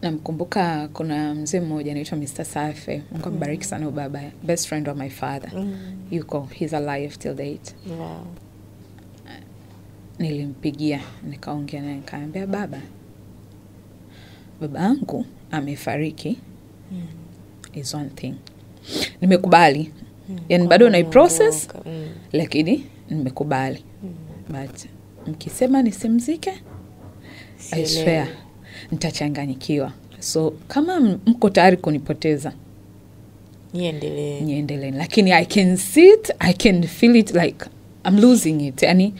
Namkumbuka kuna mzee mmoja anaitwa Mr. Safe. Mungu ambariki sana baba. Best friend of my father. Yuko, he's alive till date. Wow. Nilimpigia, nikaongea naye, nikamwambia baba yangu amefariki. Is one thing. Nimekubali. Yaani bado na process lakini nimekubali. But mkisema nisimzike, I swear nitachanganyikiwa. So kama mko tayari kunipoteza, niendelee. Lakini I can see it, I can feel it like I'm losing it. Yaani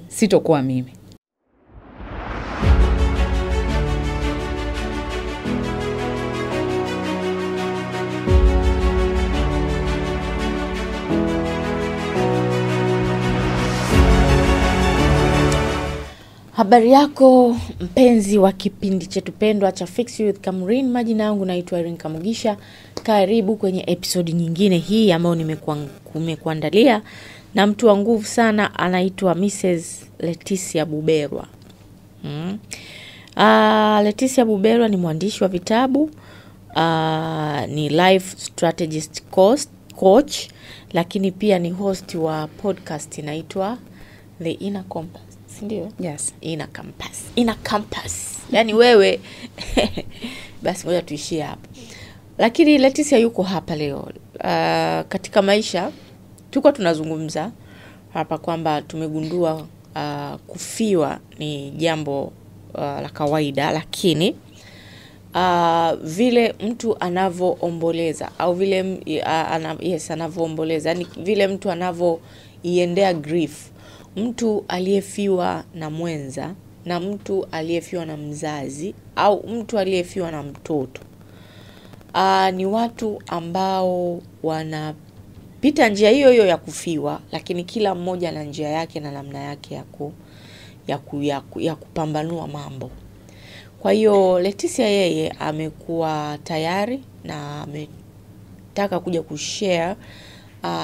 sitokuwa mimi. Habari yako mpenzi wa kipindi chetu pendwa cha Fix You with Kamrin. Majina yangu naitwa Irene Kamugisha. Karibu kwenye episode nyingine hii ambayo nimekuandalia na mtu wa nguvu sana, anaitwa Mrs. Leticia Buberwa. Leticia Buberwa ni mwandishi wa vitabu, ni life strategist coach, lakini pia ni host wa podcast inaitwa The Inner Compass. Sindio? Yes. Inner Compass. Yaani wewe basi ngoja tuishie hapo. Lakini Leticia yuko hapa leo. Katika maisha tuko tunazungumza hapa kwamba tumegundua kufiwa ni jambo la kawaida, lakini vile mtu anavyoomboleza au vile anavyoomboleza, yani vile mtu anavyoiendea grief, mtu aliyefiwa na mwenza na mtu aliyefiwa na mzazi au mtu aliyefiwa na mtoto, ni watu ambao wanapita njia hiyo ya kufiwa, lakini kila mmoja na njia yake na namna yake ya kupambanua mambo. Kwa hiyo Leticia yeye amekuwa tayari na ametaka kuja kushare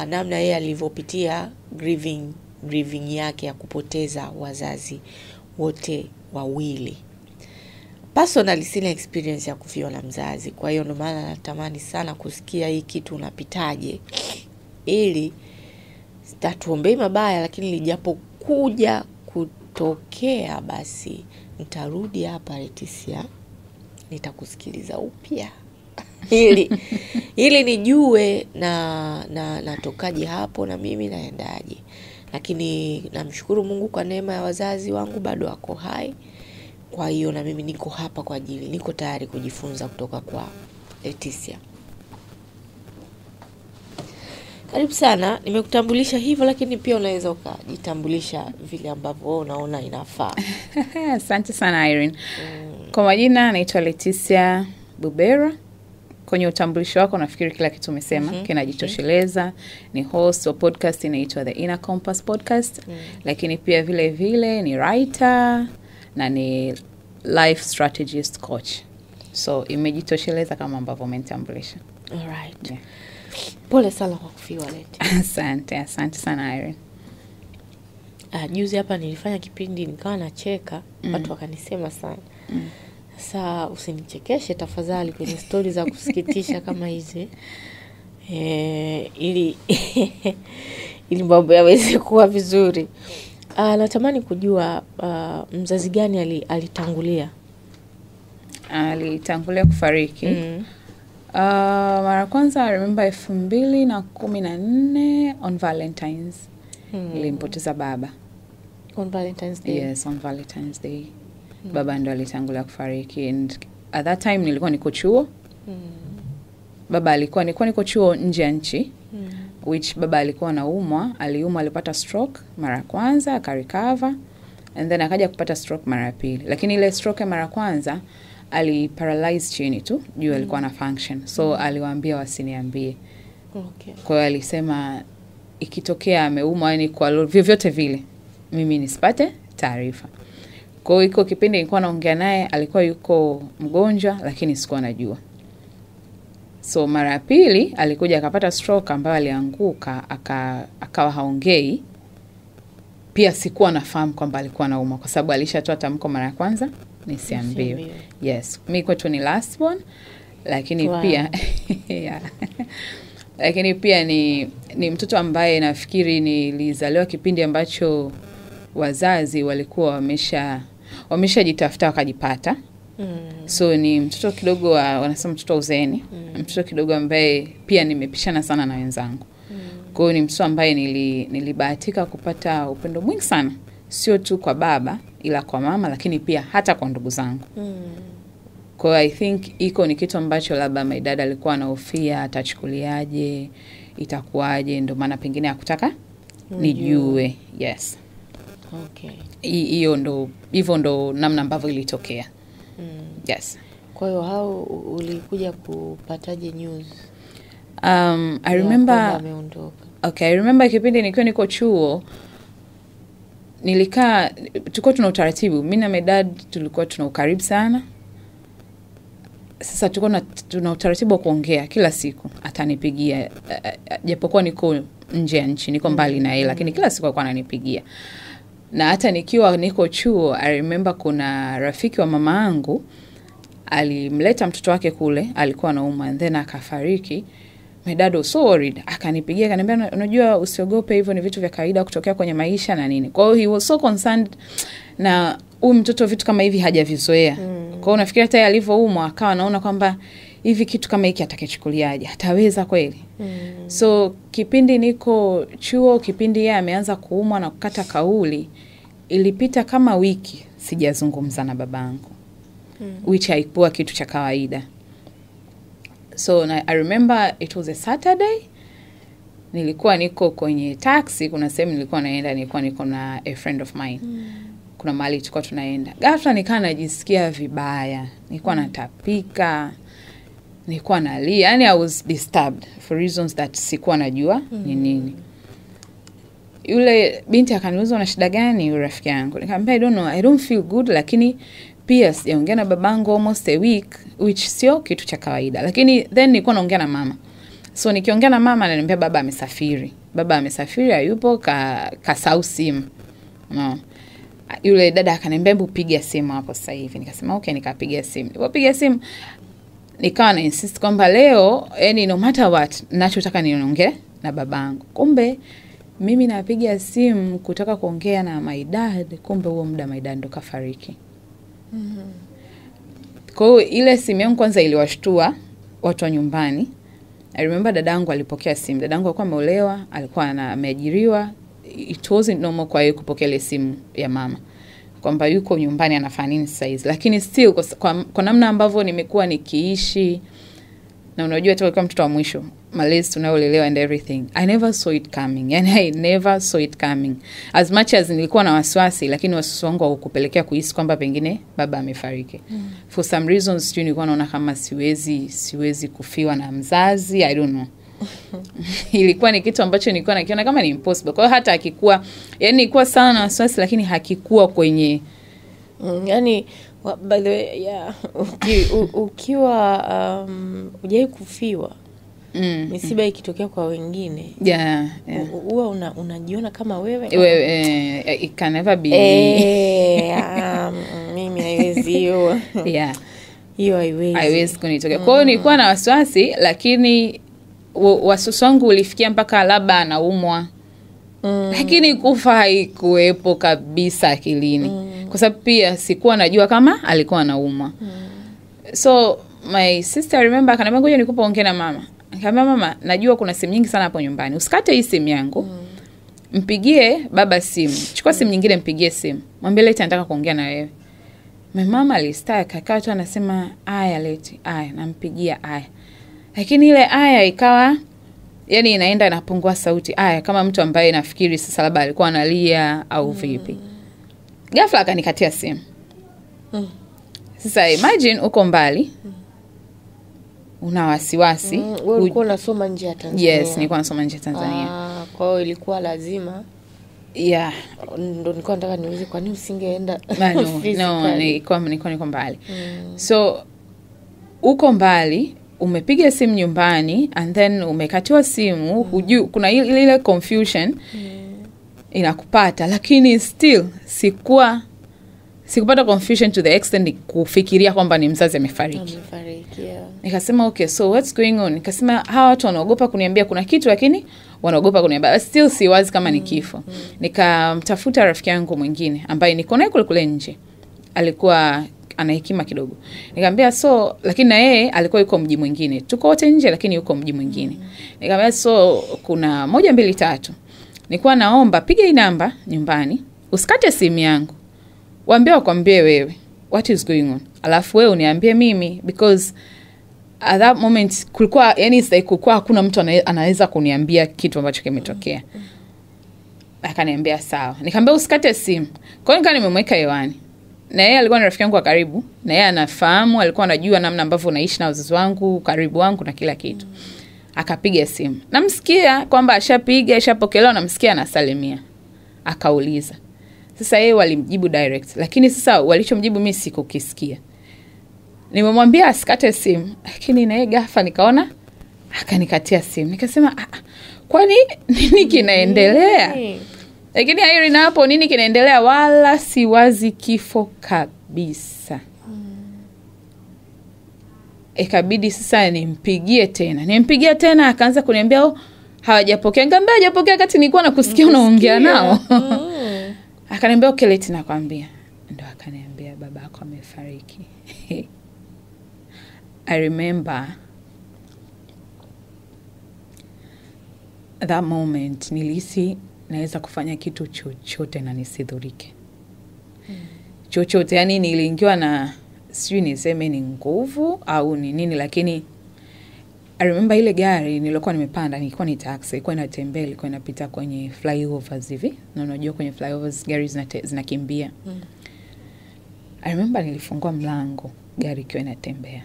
namna yeye alivyopitia grieving yake ya kupoteza wazazi wote wawili. Personally sina experience ya kufiwa na mzazi, kwa hiyo ndio maana natamani sana kusikia hii kitu unapitaje, ili sitatuombei mabaya, lakini lijapokuja kutokea basi nitarudi hapa Leticia, nitakusikiliza upya ili nijue na natokaje hapo na mimi naendaje. Lakini namshukuru Mungu kwa neema ya wazazi wangu bado wako hai. Kwa hiyo na mimi niko hapa kwa ajili, niko tayari kujifunza kutoka kwa Leticia. Karibu sana, nimekutambulisha hivyo, lakini pia unaweza ukajitambulisha vile ambavyo unaona inafaa. Asante sana Irene. Kwa majina naitwa Leticia Buberwa. Kwenye utambulisho wako nafikiri kila kitu umesema kinajitosheleza. Ni host wa podcast inaitwa The Inner Compass podcast. Lakini pia vile vile ni writer na ni life strategist coach. So imejitosheleza kama ambavyo umenitambulisha. Alright. Yeah. Pole sana kwa kufiwa Leti. Asante sana Irene. Juzi hapa nilifanya kipindi nikawa nacheka, watu wakanisema sana. Sasa usinichekeshe tafadhali kwenye stories za kusikitisha kama hizi. Ili mambo yaweze kuwa vizuri. Natamani kujua mzazi gani alitangulia? Alitangulia kufariki. Mara kwanza I remember 2014 on Valentine's. Nilimpoteza baba. On Valentine's Day? Yes, on Valentine's Day. Baba ndo alitangulia kufariki, and at that time nilikuwa niko chuo. Baba nilikuwa niko chuo nje ya nchi. Which baba alikuwa aliumwa, alipata stroke mara kwanza, akarecover, and then akaja kupata stroke mara pili. Lakini ile stroke mara kwanza aliparalyze chini tu, juu alikuwa na function. So aliwaambia wasiniambie. Okay. Kwa hiyo alisema ikitokea ameumwa, yani kwa vyovyote vile mimi nisipate taarifa. Kwa hiyo iko kipindi nilikuwa naongea naye, alikuwa yuko mgonjwa lakini sikuwa najua. So mara pili alikuja akapata stroke ambayo alianguka akawa haongei. Pia sikuwa nafahamu kwamba alikuwa anaumwa kwa sababu alishatoa tamko mara ya kwanza nisiambiwe. Yes, mimi kwetu ni last born, lakini pia yeah. Lakini pia ni mtoto ambaye nafikiri nilizaliwa kipindi ambacho wazazi walikuwa wameshajitafuta wakajipata. So ni mtoto kidogo wanasema mtoto uzeeni. Mtoto kidogo ambaye pia nimepishana sana na wenzangu. Kwa hiyo ni mtoto ambaye nilibahatika kupata upendo mwingi sana. Sio tu kwa baba ila kwa mama, lakini pia hata kwa ndugu zangu. Kwa hiyo I think iko ni kitu ambacho labda my dad alikuwa anahofia atachukuliaje, itakuwaje, ndio maana pengine hakutaka nijue. Yes. Okay. Hivyo ndo namna ambavyo ilitokea. Yes. Kwa hiyo hao ulikuja kupataje news? I remember I remember kipindi nikiwa niko chuo tulikuwa tuna utaratibu. Mimi na my dad tulikuwa tuna ukaribu sana. Sasa tulikuwa tuna utaratibu wa kuongea kila siku. Atanipigia japokuwa niko nje ya nchi, niko mbali na yeye, lakini kila siku alikuwa ananipigia. Na hata nikiwa niko chuo, I remember kuna rafiki wa mama yangu alimleta mtoto wake kule, alikuwa anaumwa and then akafariki. My dad was so worried. Akanipigia akaniambia, unajua usiogope, hivyo ni vitu vya kawaida kutokea kwenye maisha na nini. Kwa hiyo he was so concerned na huyu mtoto vitu kama hivi hajavizoea. Kwa hiyo nafikiri hata alivyoumwa akawa anaona kwamba hivi kitu kama hiki atakichukuliaje? Ataweza kweli? So kipindi niko chuo, kipindi yeye ameanza kuumwa na kukata kauli, ilipita kama wiki sijazungumza na babangu. Which haikuwa kitu cha kawaida. So I remember it was a Saturday. Nilikuwa niko kwenye taxi, kuna sehemu nilikuwa niko na a friend of mine. Kuna mahali tulikuwa tunaenda. Ghafla nikaa najisikia vibaya. Nilikuwa natapika, nilikuwa nalia. Yani I was disturbed for reasons that sikuwa najua ni nini. Yule binti akaniuliza una shida gani, rafiki yangu? Nikamwambia I don't know, I don't feel good, lakini pia sijaongea na babangu almost a week, which sio kitu cha kawaida. Lakini then nilikuwa naongea na mama. So nikiongea na mama ananiambia baba amesafiri. Baba amesafiri, hayupo, kasahau simu. No. Yule dada akaniambia hebu piga simu hapo sasa hivi. Nikasema okay, nikapiga simu. Nilipopiga simu nikawa na insist kwamba leo no matter what ninachotaka niongee na babangu. Kumbe mimi napiga simu kutaka kuongea na my dad, kumbe huo muda my dad ndo kafariki. Kwa hiyo ile simu yangu kwanza iliwashtua watu wa nyumbani. I remember dadangu alipokea simu. Dadangu alikuwa ameolewa, alikuwa ameajiriwa. It wasn't normal kwa yeye kupokea ile simu ya mama, kwamba yuko nyumbani anafanya nini sasa hizi. Lakini still kwa namna ambavyo nimekuwa nikiishi, na unajua tu kama mtoto wa mwisho, malezi tunayolelewa and everything, I never saw it coming. Yani I never saw it coming. As much as nilikuwa na wasiwasi, lakini wasiwasi wangu haukupelekea kuhisi kwamba pengine baba amefariki. For some reasons nilikuwa naona kama siwezi kufiwa na mzazi, I don't know. Ilikuwa ni kitu ambacho nilikuwa nakiona kama ni impossible. Kwa hiyo hata akikuwa, yani nilikuwa sana na wasiwasi, lakini hakikuwa kwenye yani by the way, yeah, ukiwa hujai kufiwa, misiba ikitokea kwa wengine, huwa unajiona kama wewe it can never be mimi haiwezi hiyo. Yeah, hiyo haiwezi kunitokea. Kwa hiyo nilikuwa na wasiwasi, lakini wasiwasi wangu ulifikia mpaka labda anaumwa. Lakini kufa haikuwepo kabisa akilini. Kwa sababu pia sikuwa najua kama alikuwa anaumwa. So my sister, I remember, akaniambia ngoja nikupe ongea na mama. Nikamwambia mama, najua kuna simu nyingi sana hapo nyumbani. Usikate hii simu yangu. Mpigie baba simu. Chukua simu nyingine mpigie simu. Mwambie leti nataka kuongea na wewe. My mama alistaka akawa tu anasema aya leti, aya nampigia aya. Lakini ile aya ikawa yani inaenda inapungua sauti. Aya kama mtu ambaye nafikiri sasa labda alikuwa analia au vipi. Ghafla akanikatia simu. Sasa imagine uko mbali. Una wasiwasi. Wewe ulikuwa unasoma nje ya Tanzania? Yes, nilikuwa nasoma nje ya Tanzania. Kwa hiyo ilikuwa lazima. Yeah. Ndo nilikuwa nataka niulize kwa nini usingeenda? No, niko mbali. So uko mbali, umepiga simu nyumbani and then umekatiwa simu, hujui kuna ile confusion inakupata, lakini still sikupata confusion to the extent kufikiria kwamba ni mzazi amefariki. Yeah. Nikasema okay, so what's going on? Nikasema hawa watu wanaogopa kuniambia kuna kitu, lakini wanaogopa kuniambia still siwazi kama ni kifo. Nikamtafuta rafiki yangu mwingine ambaye niko naye kule nje. Alikuwa ana hekima kidogo. Nikamwambia so, lakini na yeye alikuwa yuko mji mwingine. Tuko wote nje lakini yuko mji mwingine. Nikamwambia so, kuna 1 2 3. Nilikuwa naomba piga hii namba nyumbani, usikate simu yangu. Wakwambie wewe what is going on. Alafu wewe uniambie mimi, because at that moment kulikuwa yani kulikuwa hakuna mtu anaweza kuniambia kitu ambacho kimetokea. Akaniambia sawa. Nikamwambia usikate simu. Kwa hiyo nimemweka hewani. Na yeye alikuwa ni rafiki yangu wa karibu, na yeye anafahamu, alikuwa anajua namna ambavyo naishi na wazazi wangu, karibu wangu na kila kitu. Akapiga simu. Namsikia kwamba ashapiga, ashapokelewa, namsikia anasalimia. Akauliza. Sasa yeye walimjibu direct, lakini sasa walichomjibu mimi sikukisikia. Nimemwambia asikate simu, lakini na yeye ghafla nikaona akanikatia simu. Nikasema kwani nini kinaendelea? Lakini Irene hapo nini kinaendelea wala siwazi kifo kabisa. Ikabidi sasa nimpigie tena, akaanza kuniambia hawajapokea. Ngambia hajapokea kati nilikuwa nakusikia unaongea nao. Akaniambia okay, leti nakwambia. Ndio akaniambia babako amefariki. I remember that moment nilihisi naweza kufanya kitu chochote na nisidhurike. Chochote, yani niliingiwa na sijui niseme ni nguvu au ni nini, lakini I remember ile gari nilikuwa nimepanda, nilikuwa ni taxi, ilikuwa inatembea, ilikuwa inapita kwenye flyovers hivi. Na unajua kwenye flyovers gari zinakimbia. I remember nilifungua mlango, gari ikiwa inatembea.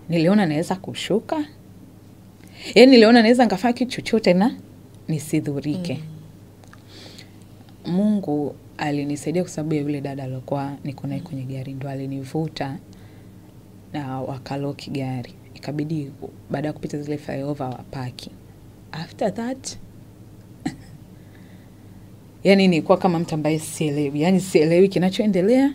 Niliona naweza kushuka. Yaani niliona naweza nikafanya kitu chochote na nisidhurike. Mungu alinisaidia kwa sababu ya yule dada alikuwa niko naye kwenye gari, ndo alinivuta na wakaloki gari. Ikabidi baada ya kupita zile flyover wapaki. After that yani nilikuwa kama mtu ambaye sielewi. Yani sielewi kinachoendelea.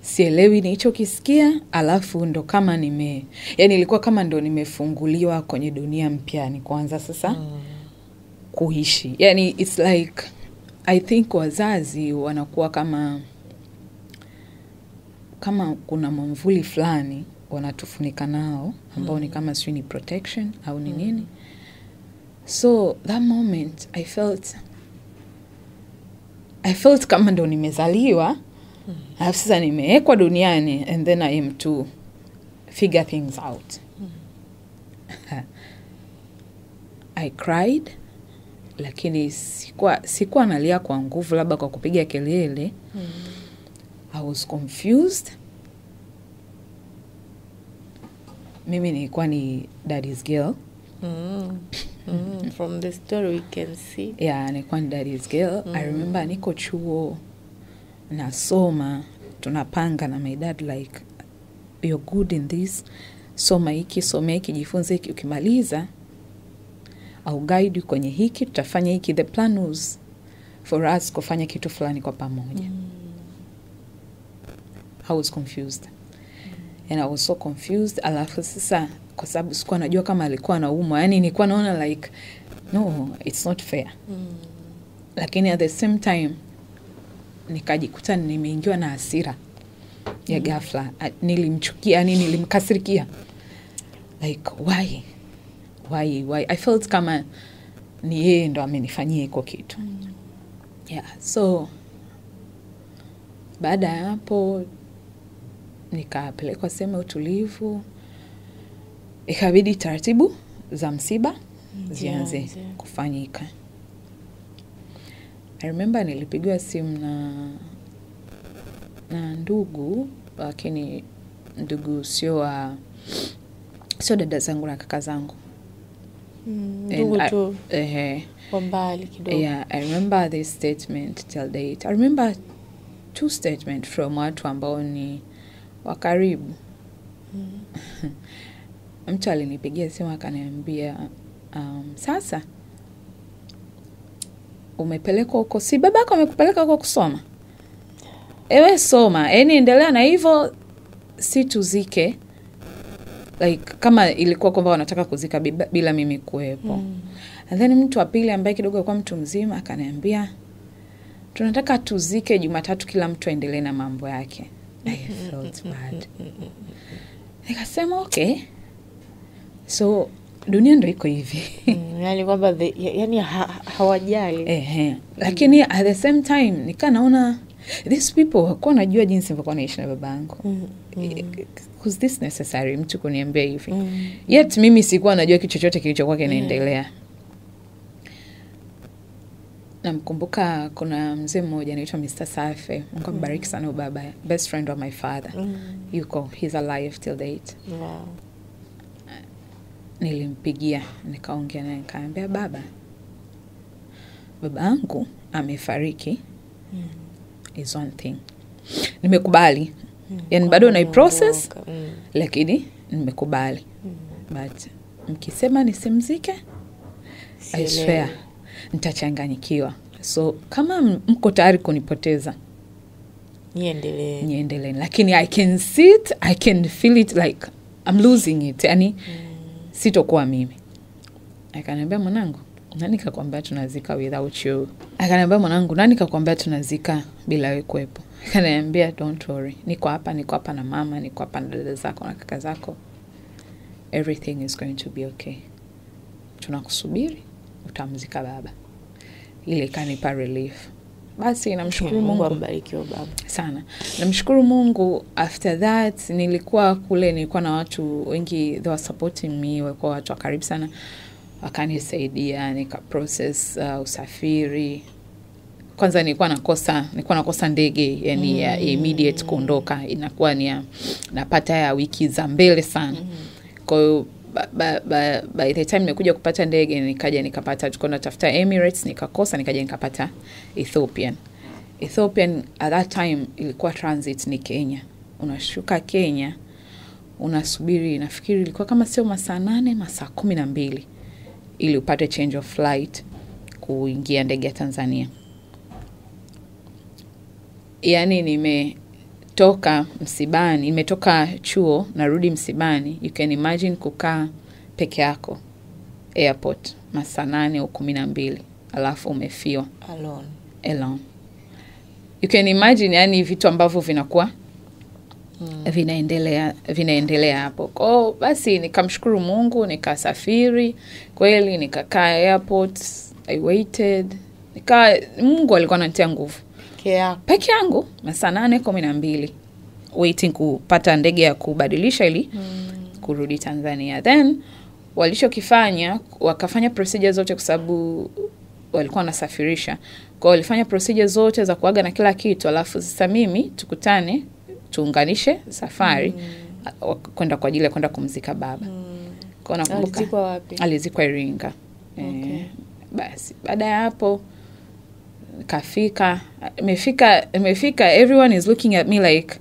Sielewi nilichokisikia, alafu ndo kama yani ilikuwa kama ndo nimefunguliwa kwenye dunia mpya, ni kuanza sasa kuishi. Yani it's like I think wazazi wanakuwa kama kuna mwamvuli fulani wanatufunika nao ambao ni kama sio ni protection au ni nini. So that moment I felt kama ndo nimezaliwa. Alafu sasa nimewekwa duniani and then I am to figure things out. I cried, lakini sikuwa nalia kwa nguvu labda kwa kupiga kelele. I was confused. Mimi nilikuwa ni daddy's girl. From the story we can see. Yeah, nilikuwa ni daddy's girl. I remember niko chuo nasoma, tunapanga na my dad like you're good in this, soma hiki, jifunze hiki, ukimaliza au guide you kwenye hiki, tutafanya hiki. The plan was for us kufanya kitu fulani kwa pamoja. I was confused. And I was so confused. Alafu sasa kwa sababu sikuwa najua kama alikuwa anaumwa, yani nilikuwa naona like no, it's not fair. Lakini at the same time nikajikuta nimeingiwa na hasira ya ghafla. Nilimchukia, yani nilimkasirikia. Like why? I felt kama ni yeye ndo amenifanyia iko kitu. Yeah, so baada ya hapo nikapelekwa sehemu utulivu. Ikabidi taratibu za msiba zianze kufanyika. I remember nilipigiwa simu na ndugu, lakini ndugu sio dada zangu na kaka zangu. Ndugu tu. Kwa mbali kidogo. Yeah, I remember this statement till date. I remember 2 statements from watu ambao ni wa karibu. Mtu alinipigia simu akaniambia sasa umepelekwa huko, si babako amekupeleka huko kusoma? ewe soma, yani endelea na hivyo, si tuzike. Like kama ilikuwa kwamba wanataka kuzika bila mimi kuwepo. And then mtu wa pili ambaye kidogo alikuwa mtu mzima akaniambia, tunataka tuzike Jumatatu, kila mtu aendelee na mambo yake. I felt bad. Nikasema okay. So dunia ndio iko hivi. Yani kwamba yani hawajali. Lakini at the same time nika naona these people wako najua jinsi nilivyokuwa naishi na babangu. Was this necessary mtu kuniambia hivi? Yet mimi sikuwa najua kitu chochote kilichokuwa kinaendelea. Namkumbuka kuna mzee mmoja anaitwa Mr. Safe. Mungu ambariki sana baba, best friend of my father. He's alive till date. Wow. Nilimpigia, nikaongea naye, nikamwambia babangu amefariki. Is one thing. Nimekubali. Yani bado na process, lakini nimekubali. But mkisema nisimzike, I swear nitachanganyikiwa. So kama mko tayari kunipoteza, niendelee. Lakini I can see it, I can feel it like I'm losing it. Yani sitokuwa mimi. Akaniambia, mwanangu, nani kakwambia tunazika without you? Akaniambia, mwanangu, nani kakwambia tunazika bila wewe kuwepo? Akaniambia, don't worry. Niko hapa na mama, niko hapa na dada zako na kaka zako. Everything is going to be okay. Tunakusubiri, utamzika baba. Ile kanipa relief. Basi namshukuru Mungu ambarikiwe baba. Sana. Namshukuru Mungu. After that nilikuwa na watu wengi, they were supporting me, walikuwa watu karibu sana. Wakanisaidia nika process usafiri. Kwanza nilikuwa nakosa ndege, yani ya immediate kuondoka, inakuwa ni napata ya wiki za mbele sana. Kwa hiyo by the time nimekuja kupata ndege, nikapata, tuko natafuta Emirates, nikakosa, nikaja nikapata Ethiopian at that time ilikuwa transit ni Kenya. Unashuka Kenya, unasubiri, nafikiri ilikuwa kama sio masaa 8, masaa 12 ili upate change of flight kuingia ndege ya Tanzania. Yani nimetoka msibani, nimetoka chuo narudi msibani. You can imagine kukaa peke yako airport masaa 8 au 12 alafu umefiwa alone. You can imagine yani vitu ambavyo vinakuwa vinaendelea hapo. Kwa basi nikamshukuru Mungu, nikasafiri kweli, nikakaa airport, I waited. Mungu alikuwa ananitia nguvu. Peke yangu masaa 8-12 waiting kupata ndege ya kubadilisha ili kurudi Tanzania. Then walichokifanya, wakafanya procedure zote kwa sababu walikuwa wanasafirisha. Kwa walifanya procedure zote za kuaga na kila kitu, alafu sasa mimi tukutane, tuunganishe safari kwenda kwa ajili ya kwenda kumzika baba. Kwa nakumbuka alizikwa wapi? Alizikwa Iringa. Okay. Basi baada ya hapo imefika, everyone is looking at me like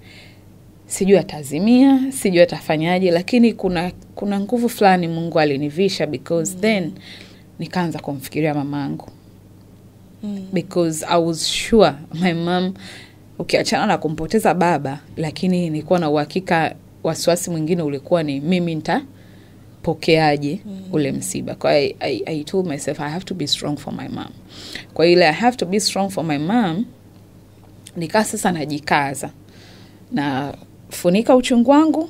sijui atazimia, sijui atafanyaje, lakini kuna nguvu fulani Mungu alinivisha, because then nikaanza kumfikiria mamangu. Because I was sure my mom, ukiachana na kumpoteza baba, lakini nilikuwa na uhakika wasiwasi mwingine ulikuwa ni mimi nitapokeaje ule msiba. Kwa I told myself I have to be strong for my mom. Kwa ile I have to be strong for my mom, nikaa sasa najikaza na funika uchungu wangu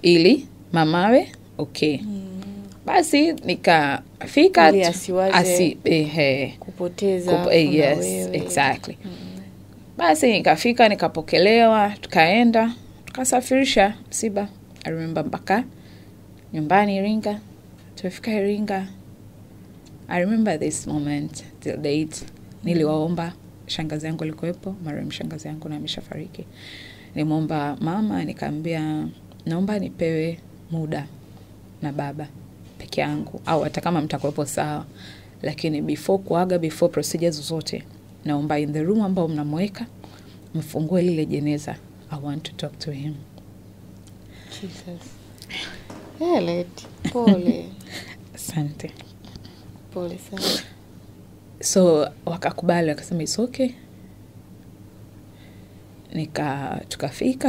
ili mamawe okay. Basi nikafika kupoteza yes, wewe. Exactly. Basi nikafika, nikapokelewa, tukaenda, tukasafirisha msiba. I remember mpaka nyumbani Iringa. Tumefika Iringa. I remember this moment till date. Niliwaomba, shangazi yangu alikuwepo, marehemu shangazi yangu na ameshafariki. Nilimwomba mama, nikamwambia naomba nipewe muda na baba peke yangu, au hata kama mtakuwepo sawa, lakini before procedures zote, naomba in the room ambao mnamweka mfungue lile jeneza. I want to talk to him. Jesus. Pole. Asante. Pole sana. So wakakubali, wakasema it's okay.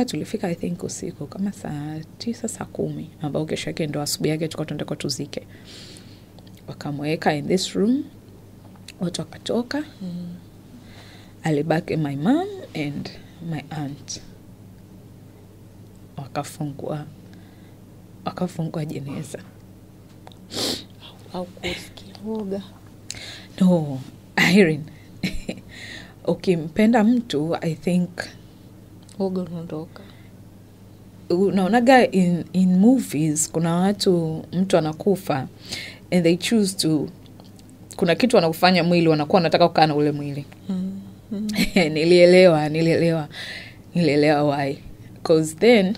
tulifika I think usiku kama saa 9 saa 10, ambao kesho yake ndo asubuhi yake tulikuwa tunataka tuzike. Wakamweka in this room, watu wakatoka. Alibaki my mom and my aunt. Wakafungua jeneza. Au kusikia woga? No, Irene. Ukimpenda mtu, I think woga unaondoka. Unaonaga in movies kuna watu, mtu anakufa and they choose to, kuna kitu wanakufanya mwili, wanakuwa wanataka kukaa na ule mwili. Nilielewa why. Because then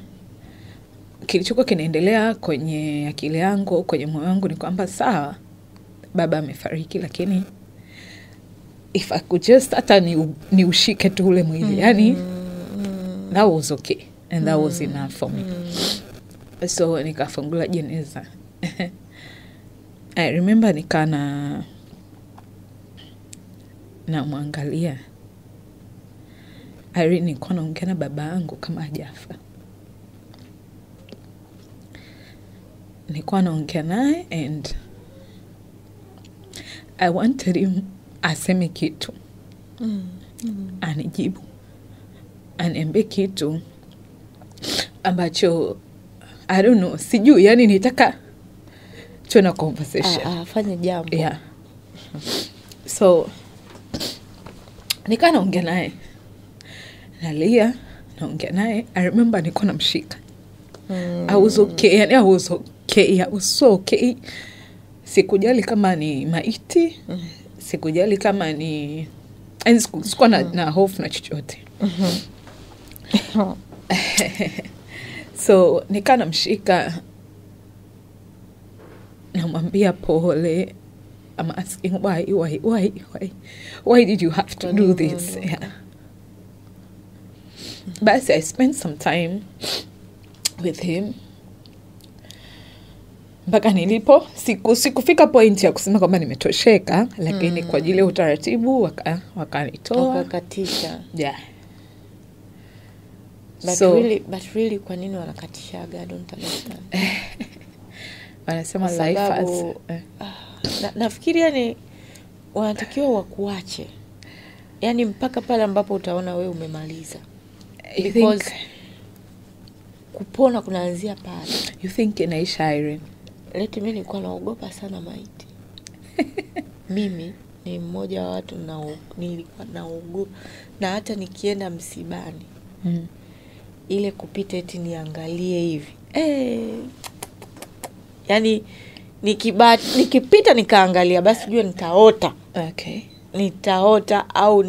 kilichokuwa kinaendelea kwenye akili yangu, kwenye moyo wangu ni kwamba sawa, baba amefariki, lakini if I could just hata ni ushike tu ule mwili, yani that was okay and that was enough for me. So nikafungula jeneza. I remember nikana na muangalia. Irene, nilikuwa naongea na baba yangu kama hajafa. Nilikuwa naongea naye and I wanted him aseme kitu. Anijibu. Aniambie kitu ambacho I don't know, sijui, yani nitaka tuwe na conversation. Fanya jambo. Yeah. So nikaa naongea naye. Nalia, naongea naye. I remember nilikuwa namshika. I was okay. Yani I was okay. I was so okay. Sikujali kama ni maiti. Sikujali kama ni... Sikuwa na hofu na chochote. So nikaa namshika. Namwambia pole. I'm asking why did you have to do this? Yeah. But I spent some time with him. Mpaka nilipo sikufika point ya kusema kwamba nimetosheka, lakini kwa ajili ya utaratibu wakanitoa, wakakatisha. Yeah. But really kwa nini wanakatishaga? I don't understand. Wanasema life as nafikiri yani wanatakiwa wakuache, yani mpaka pale ambapo utaona wewe umemaliza. Because kupona kunaanzia pale. You think inaisha, Irene? Mimi nilikuwa naogopa sana maiti. Mimi ni mmoja wa watu nilikuwa naogopa, na hata nikienda msibani ile kupita eti niangalie hivi. Yani nikipita nikaangalia, basi jua nitaota. Okay. Nitaota au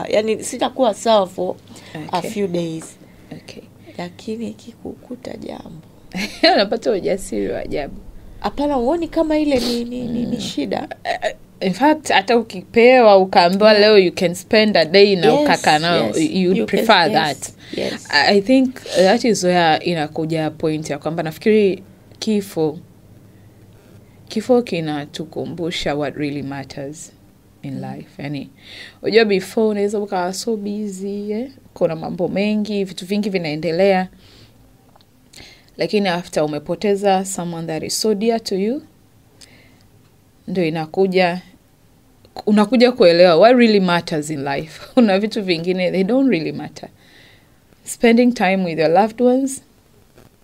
yani sitakuwa sawa for a few days. Okay. Lakini ikikukuta jambo unapata ujasiri wa ajabu. Hapana, uone kama ile ni shida. In fact, hata ukipewa ukaambiwa leo you can spend a day na ukaka nao, you prefer that. Yes. I think that is where inakuja point ya kwamba nafikiri kifo kinatukumbusha what really matters in life. Yani unajua before unaweza ukawa so busy, kuna mambo mengi, vitu vingi vinaendelea, lakini after umepoteza someone that is so dear to you, ndio unakuja kuelewa what really matters in life. Una vitu vingine they don't really matter. Spending time with your loved ones,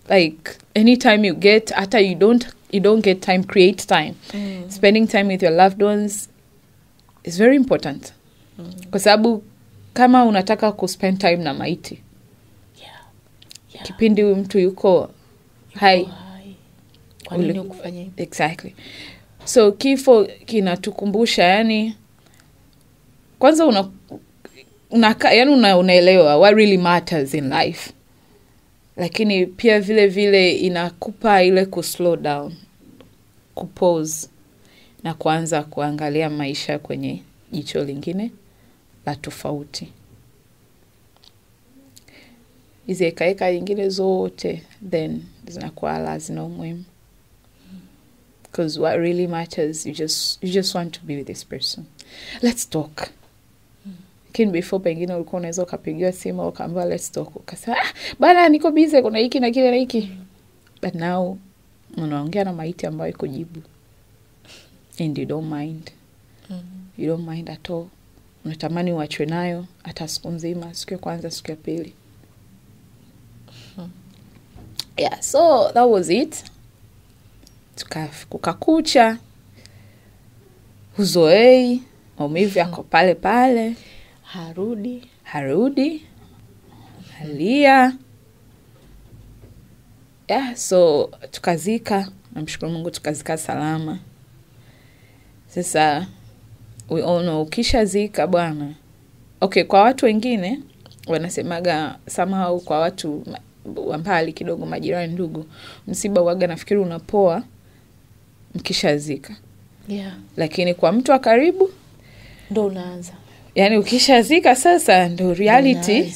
like anytime you get, hata you don't get time, create time. Spending time with your loved ones is very important. Kwa sababu kama unataka kuspend time na maiti, kipindi mtu yuko hai, kwa nini ukufanya hivyo? Exactly. So kifo kinatukumbusha, yani kwanza unaelewa what really matters in life, lakini pia vile inakupa ile slow down, kupause na kuanza kuangalia maisha kwenye jicho lingine la tofauti. Hizi ekaeka nyingine zote then zinakuwa lazima umuhimu. Because what really matters, you just want to be with this person. Let's talk. Lakini before pengine ulikuwa unaweza ukapigiwa simu ukaambiwa let's talk, ukasema bana niko busy, kuna hiki na kile na hiki. But now unaongea na maiti ambayo iko jibu, and you don't mind. You don't mind at all. Unatamani uachwe nayo hata siku nzima, siku ya kwanza, siku ya pili. Yeah, so that was it. Kukakucha, uzoei, maumivu yako pale pale, harudi, halia. Yeah, so tukazika, namshukuru Mungu tukazika salama. Sasa we all know, ukishazika bwana. Okay, kwa watu wengine wanasemaga somehow, kwa watu wa mbali kidogo, majirani, ndugu, msiba waga nafikiri unapoa mkishazika. Yeah. Lakini kwa mtu wa karibu ndo unaanza. Yani ukishazika sasa ndo reality.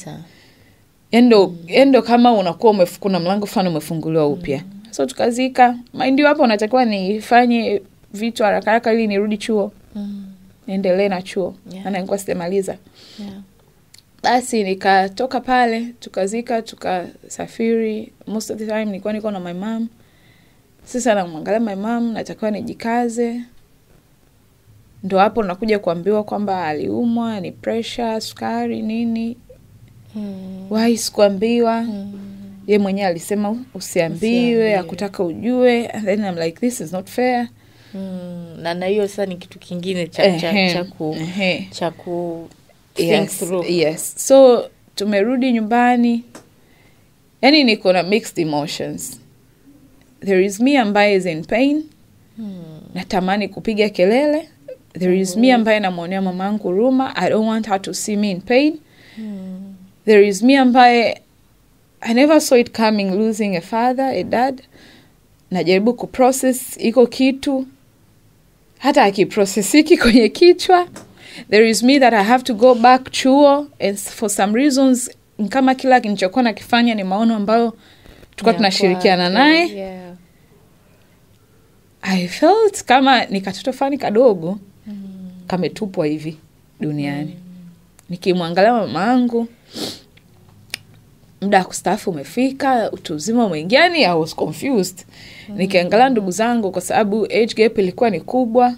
Endo kama unakuwa kuna mlango fulani umefunguliwa upya. So tukazika. Mind you, hapo unatakiwa nifanye vitu haraka haraka ili nirudi chuo. Niendelee na chuo. Maana nilikuwa sijamaliza. Basi nikatoka pale, tukazika, tukasafiri. Most of the time nilikuwa niko na my mom. Sasa namwangalia my mom, natakiwa nijikaze. Ndo hapo nakuja kuambiwa kwamba aliumwa, ni pressure, sukari, nini. Why sikuambiwa? Yeye mwenyewe alisema usiambiwe, hakutaka ujue. And then I'm like, this is not fair. Na hiyo sasa ni kitu kingine cha ku think through. Yes. So tumerudi nyumbani. Yani niko na mixed emotions. There is me ambaye is in pain. Natamani kupiga kelele. There is me ambaye namuonea mamangu huruma. I don't want her to see me in pain. There is me ambaye I never saw it coming, losing a father, a dad. Najaribu kuprocess iko kitu. Hata akiprocessiki kwenye kichwa. There is me that I have to go back chuo, and for some reasons kama kila kinichokuwa nakifanya ni maono ambayo tulikuwa tunashirikiana naye. Yeah. I felt kama ni katoto fani kadogo kametupwa hivi duniani. Nikimwangalia mamangu, muda kustaafu umefika, utu uzima umeingia, yani I was confused. Nikiangalia ndugu zangu, kwa sababu age gap ilikuwa ni kubwa.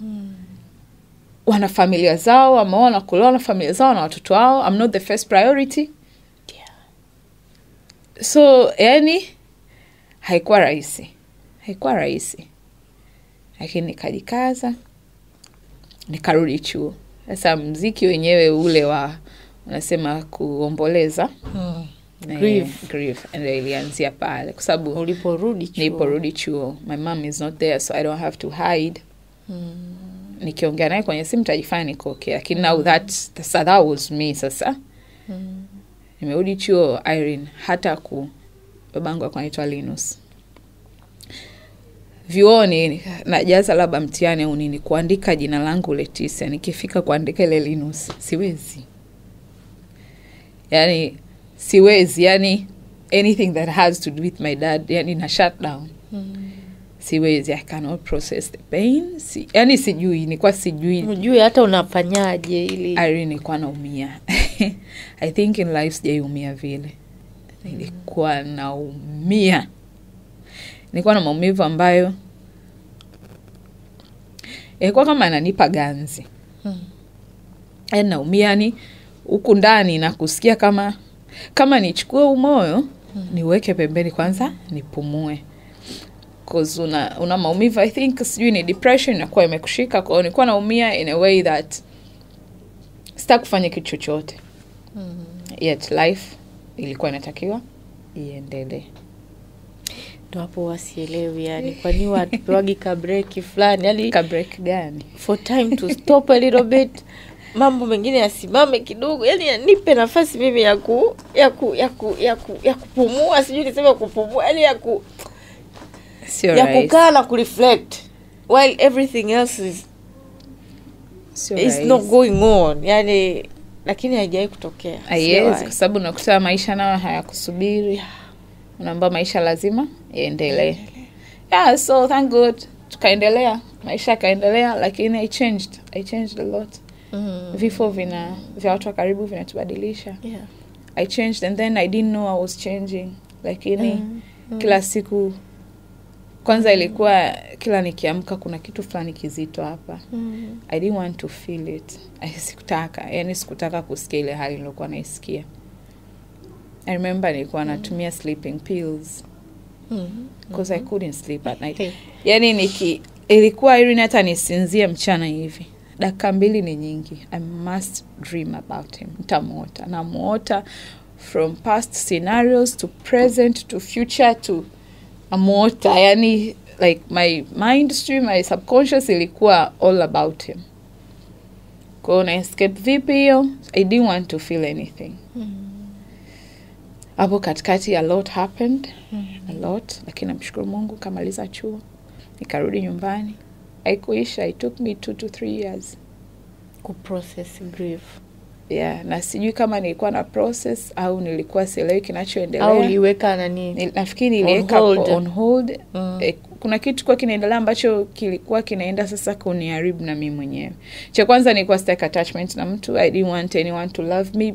Wana familia zao, wameona kulewa na familia zao na watoto wao. I'm not the first priority. Yeah. So, yani haikuwa rahisi. Lakini nikajikaza, nikarudi chuo. Sasa muziki wenyewe ule wa unasema kuomboleza, grief, and ilianzia pale kwa sababu niliporudi chuo my mom is not there, so I don't have to hide. Nikiongea naye kwenye simu tajifanya niko okay, lakini now that was me sasa. Nimerudi chuo Irene, hata babangu alikuwa anaitwa Linus. Vioni najaza labda mtihani au nini, kuandika jina langu Leticia, nikifika kuandika ile Linus siwezi. Yani siwezi, yani anything that has to do with my dad, yani na shut down. Siwezi, I cannot process the pain. Yani sijui, nilikuwa sijui. Unajui hata unafanyaje ili Irene nilikuwa naumia. I think in life sijaumia vile. Nilikuwa naumia. Nilikuwa na maumivu ambayo ilikuwa kama ananipa ganzi. Naumia ni huku ndani na kusikia kama nichukue umoyo niweke pembeni kwanza nipumue. Because una maumivu, I think sijui ni depression inakuwa imekushika. Kwa hiyo nilikuwa naumia in a way that sitaki kufanya kitu chochote. Yet life ilikuwa inatakiwa iendelee. ndo hapo wasielewi yani kwa nini watupewaga ka break fulani, yani ka break gani, for time to stop a little bit, mambo mengine yasimame kidogo, yani nipe nafasi mimi ya kupumua, sijui niseme kupumua, yani ya kukaa na kureflect while everything else is not going on, yani lakini haijai kutokea. Yes, kwa sababu nakuta maisha nayo hayakusubiri. Unaomba maisha lazima yaendelee. Yeah, so thank God tukaendelea. Maisha kaendelea, lakini I changed a lot. Vifo vya watu wa karibu vinatubadilisha. Yeah. I changed and then I didn't know I was changing. Lakini kila siku kwanza ilikuwa kila nikiamka kuna kitu fulani kizito hapa. I didn't want to feel it. Sikutaka kusikia ile hali nilikuwa naisikia. I remember nilikuwa natumia sleeping pills. Because I couldn't sleep at night. Yani ilikuwa Irene hata nisinzie mchana hivi. Dakika 2 ni nyingi. I must dream about him. Namuota from past scenarios to present to future to amuota. Yani like my mind stream, my subconscious ilikuwa all about him. Kwa na escape vipi hiyo? I didn't want to feel anything. Hapo katikati a lot happened. A lot. Lakini namshukuru Mungu kamaliza chuo. Nikarudi nyumbani. Haikuisha. It took me 2 to 3 years kuprocess grief. Yeah, na sijui kama nilikuwa na process au nilikuwa sielewi kinachoendelea. Au uliweka nani? Nafikiri niliweka on hold. Kuna kitu kwa kinaendelea ambacho kilikuwa kinaenda sasa kuniharibu na mimi mwenyewe. Cha kwanza nilikuwa sitaki attachment na mtu. I didn't want anyone to love me.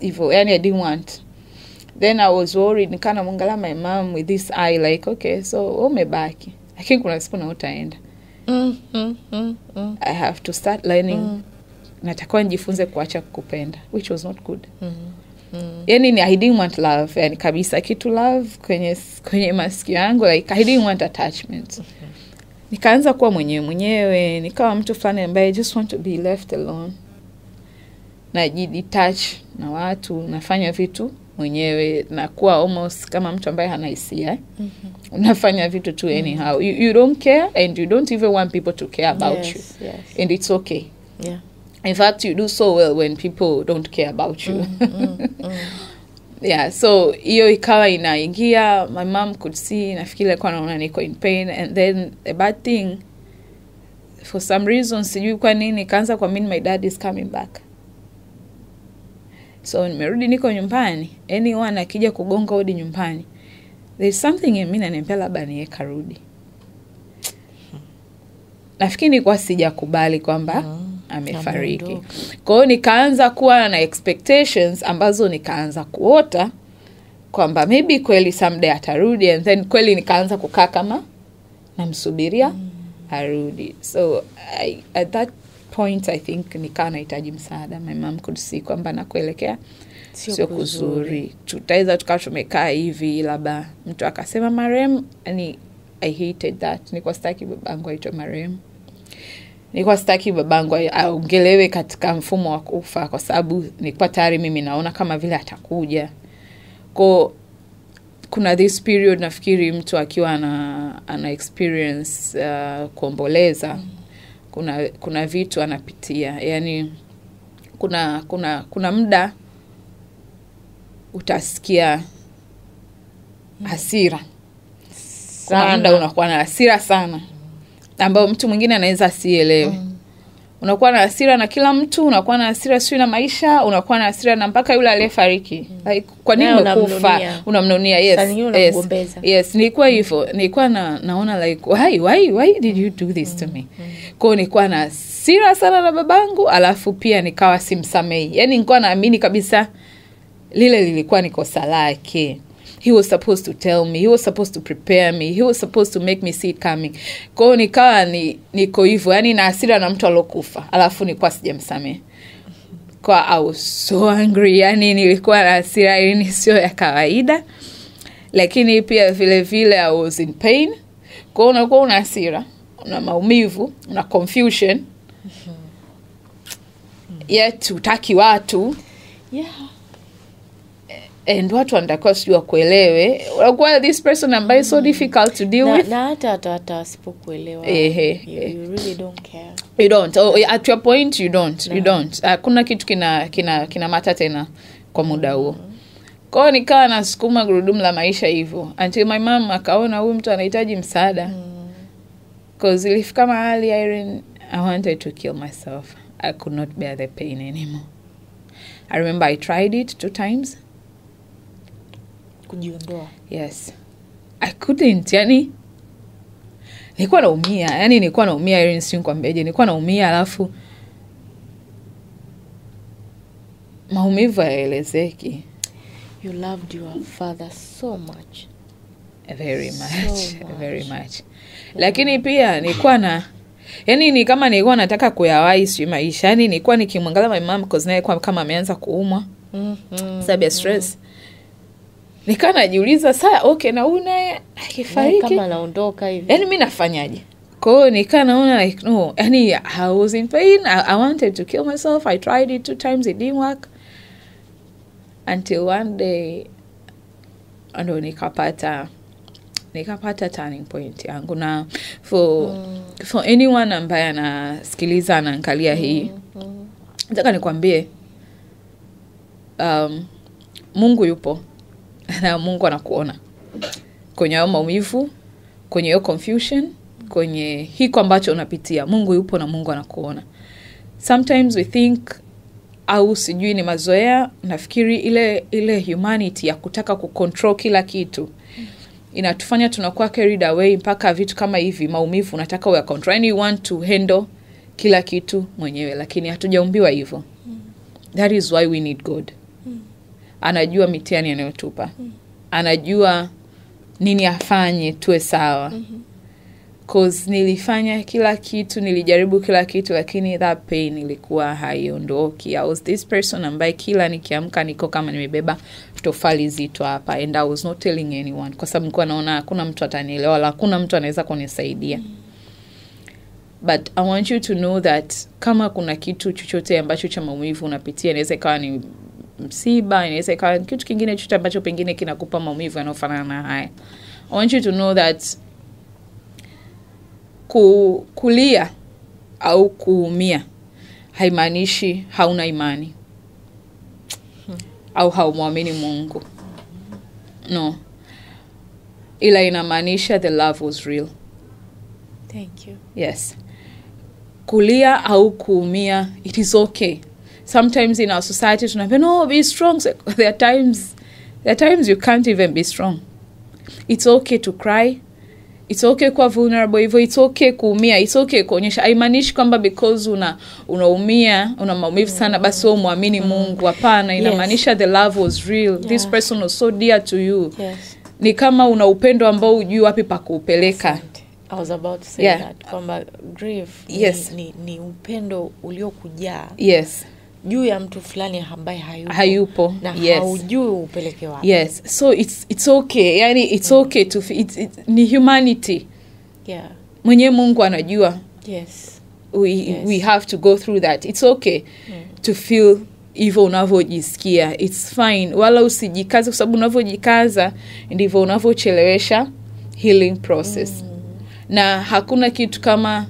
Evil. Yani I didn't want. Then I was worried. Nikana muangalia my mom with this eye like, okay, so umebaki. Lakini kuna siku na utaenda. I have to start learning. Natakiwa nijifunze kuacha kukupenda, which was not good. Yani I didn't want love. Yani kabisa kitu love kwenye masikio yangu, like I didn't want attachment. Nikaanza kuwa mwenyewe, nikawa mtu fulani ambaye I just want to be left alone. Najidetach na watu, nafanya vitu mwenyewe, na kuwa almost kama mtu ambaye hana hisia. Unafanya vitu tu anyhow. You don't care and you don't even want people to care about you. Yes. And it's okay. Yeah. In fact, you do so well when people don't care about you. Yeah, so hiyo ikawa inaingia. My mom could see, nafikiri kwa naona niko in pain. And then a bad thing, for some reason, sijui kwa nini, kaanza kwa mimi my dad is coming back. So nimerudi niko nyumbani. Anyone akija kugonga hodi nyumbani, there's something in me inaniambia labda niye karudi. Nafikiri nilikuwa sijakubali kwamba amefariki. Kwa hiyo nikaanza kuwa na expectations ambazo nikaanza kuota kwamba maybe kweli someday atarudi, and then kweli nikaanza kukaa kama namsubiria arudi. So at that point I think nikaa nahitaji msaada. My mom could see kwamba nakuelekea sio kuzuri. Tutaweza tukawa tumekaa hivi labda mtu akasema marehemu. Yani I hated that. Nilikuwa sitaki babangu aitwe marehemu. Nilikuwa sitaki babangu aongelewe katika mfumo wa kufa, kwa sababu nilikuwa tayari mimi naona kama vile atakuja. Kuna this period nafikiri mtu akiwa ana experience kuomboleza, kuna vitu anapitia. Yani kuna muda utasikia hasira. Kuna muda unakuwa na hasira sana ambao mtu mwingine anaweza asielewe. Unakuwa na hasira na kila mtu, unakuwa na hasira sio na maisha, unakuwa na hasira na mpaka yule aliyefariki. Like kwa nini umekufa? Unamnunia. Yes, nilikuwa hivyo. Nilikuwa naona like why did you do this to me? Kwa nilikuwa na hasira sana na babangu, alafu pia nikawa simsamei. Yani nilikuwa naamini kabisa lile lilikuwa ni kosa lake. He was supposed to tell me. He was supposed to prepare me. He was supposed to make me see it coming. Kwa hiyo nikawa niko hivyo. Yani na hasira na mtu alokufa. Alafu nilikuwa sijamsamehe. Kwa I was so angry. Yani nilikuwa na hasira ili sio ya kawaida. Lakini pia vile vile I was in pain. Kwa hiyo unakuwa una hasira, una maumivu, una confusion. Yet utaki watu. Yeah. And watu wanatakiwa sijua kuelewe. Unakuwa this person ambaye so difficult to deal with. Na hata asipokuelewa. You really don't care. You don't. At your point you don't. No. You don't. Kuna kitu kina mata tena kwa muda huo. Kwa hiyo nikawa nasukuma gurudumu la maisha hivyo. Until my mom akaona huyu mtu anahitaji msaada. Because ilifika mahali Irene, I wanted to kill myself. I could not bear the pain anymore. I remember I tried it 2 times. Kujiondoa. Yes. I couldn't. Yani nilikuwa naumia. Yani nilikuwa naumia Irene, si nikwambiaje. Nilikuwa naumia alafu maumivu hayaelezeki. You loved your father so much. Very much. Very much. Lakini pia nilikuwa na yani ni kama nilikuwa nataka kuyawahi si maisha. Yani nilikuwa nikimwangalia my mom because naye kwa kama ameanza kuumwa. Sababu ya stress. Nikaa najiuliza saa okay na huyu naye akifariki kama anaondoka hivi. Yani mimi nafanyaje? Kwa hiyo nikaa naona like no, yani I was in pain. I wanted to kill myself. I tried it 2 times, it didn't work. Until one day ndo nikapata turning point yangu. Na for anyone ambaye anasikiliza anaangalia hii, nataka nikwambie Mungu yupo na Mungu anakuona kwenye hayo maumivu, kwenye hiyo confusion, kwenye hiko ambacho unapitia. Mungu yupo na Mungu anakuona. Sometimes we think au sijui ni mazoea, nafikiri ile humanity ya kutaka kucontrol kila kitu inatufanya tunakuwa carried away mpaka vitu kama hivi maumivu unataka uya control. And you want to handle kila kitu mwenyewe, lakini hatujaumbiwa hivyo. That is why we need God. Anajua mitihani anayotupa. Anajua nini afanye tuwe sawa. Cause nilifanya kila kitu, nilijaribu kila kitu, lakini that pain ilikuwa haiondoki. I was this person ambaye kila nikiamka niko kama nimebeba tofali zito hapa, and I was not telling anyone kwa sababu nilikuwa naona hakuna mtu atanielewa, hakuna mtu anaweza kunisaidia. But I want you to know that kama kuna kitu chochote ambacho cha maumivu unapitia, inaweza ikawa ni msiba, inaweza ikawa kitu kingine chochote ambacho pengine kinakupa maumivu yanayofanana na haya. I want you to know that kulia au kuumia haimaanishi hauna imani au haumwamini Mungu. No. Ila inamaanisha the love was real. Thank you. Yes. Kulia au kuumia, it is okay. Sometimes in our society tunaambia no, be strong. There are times you can't even be strong. It's okay to cry. It's okay kuwa vulnerable hivyo. It's okay kuumia. It's okay kuonyesha. Haimaanishi kwamba because unaumia, una maumivu sana basi wewe muamini Mungu. Hapana, inamaanisha the love was real. Yeah. This person was so dear to you. Yes. Ni kama una upendo ambao hujui wapi pa kuupeleka. I was about to say that. Kwamba grief ni upendo uliokujaa. Yes. Juu ya mtu fulani ambaye hayupo. Na haujui upeleke wapi. Yes. So it's okay. Yani it's okay to ni humanity. Yeah. Mwenye Mungu anajua. Yes. We have to go through that. It's okay to feel hivyo unavyojisikia. It's fine. Wala usijikaze kwa sababu unavyojikaza ndivyo unavyochelewesha healing process. Na hakuna kitu kama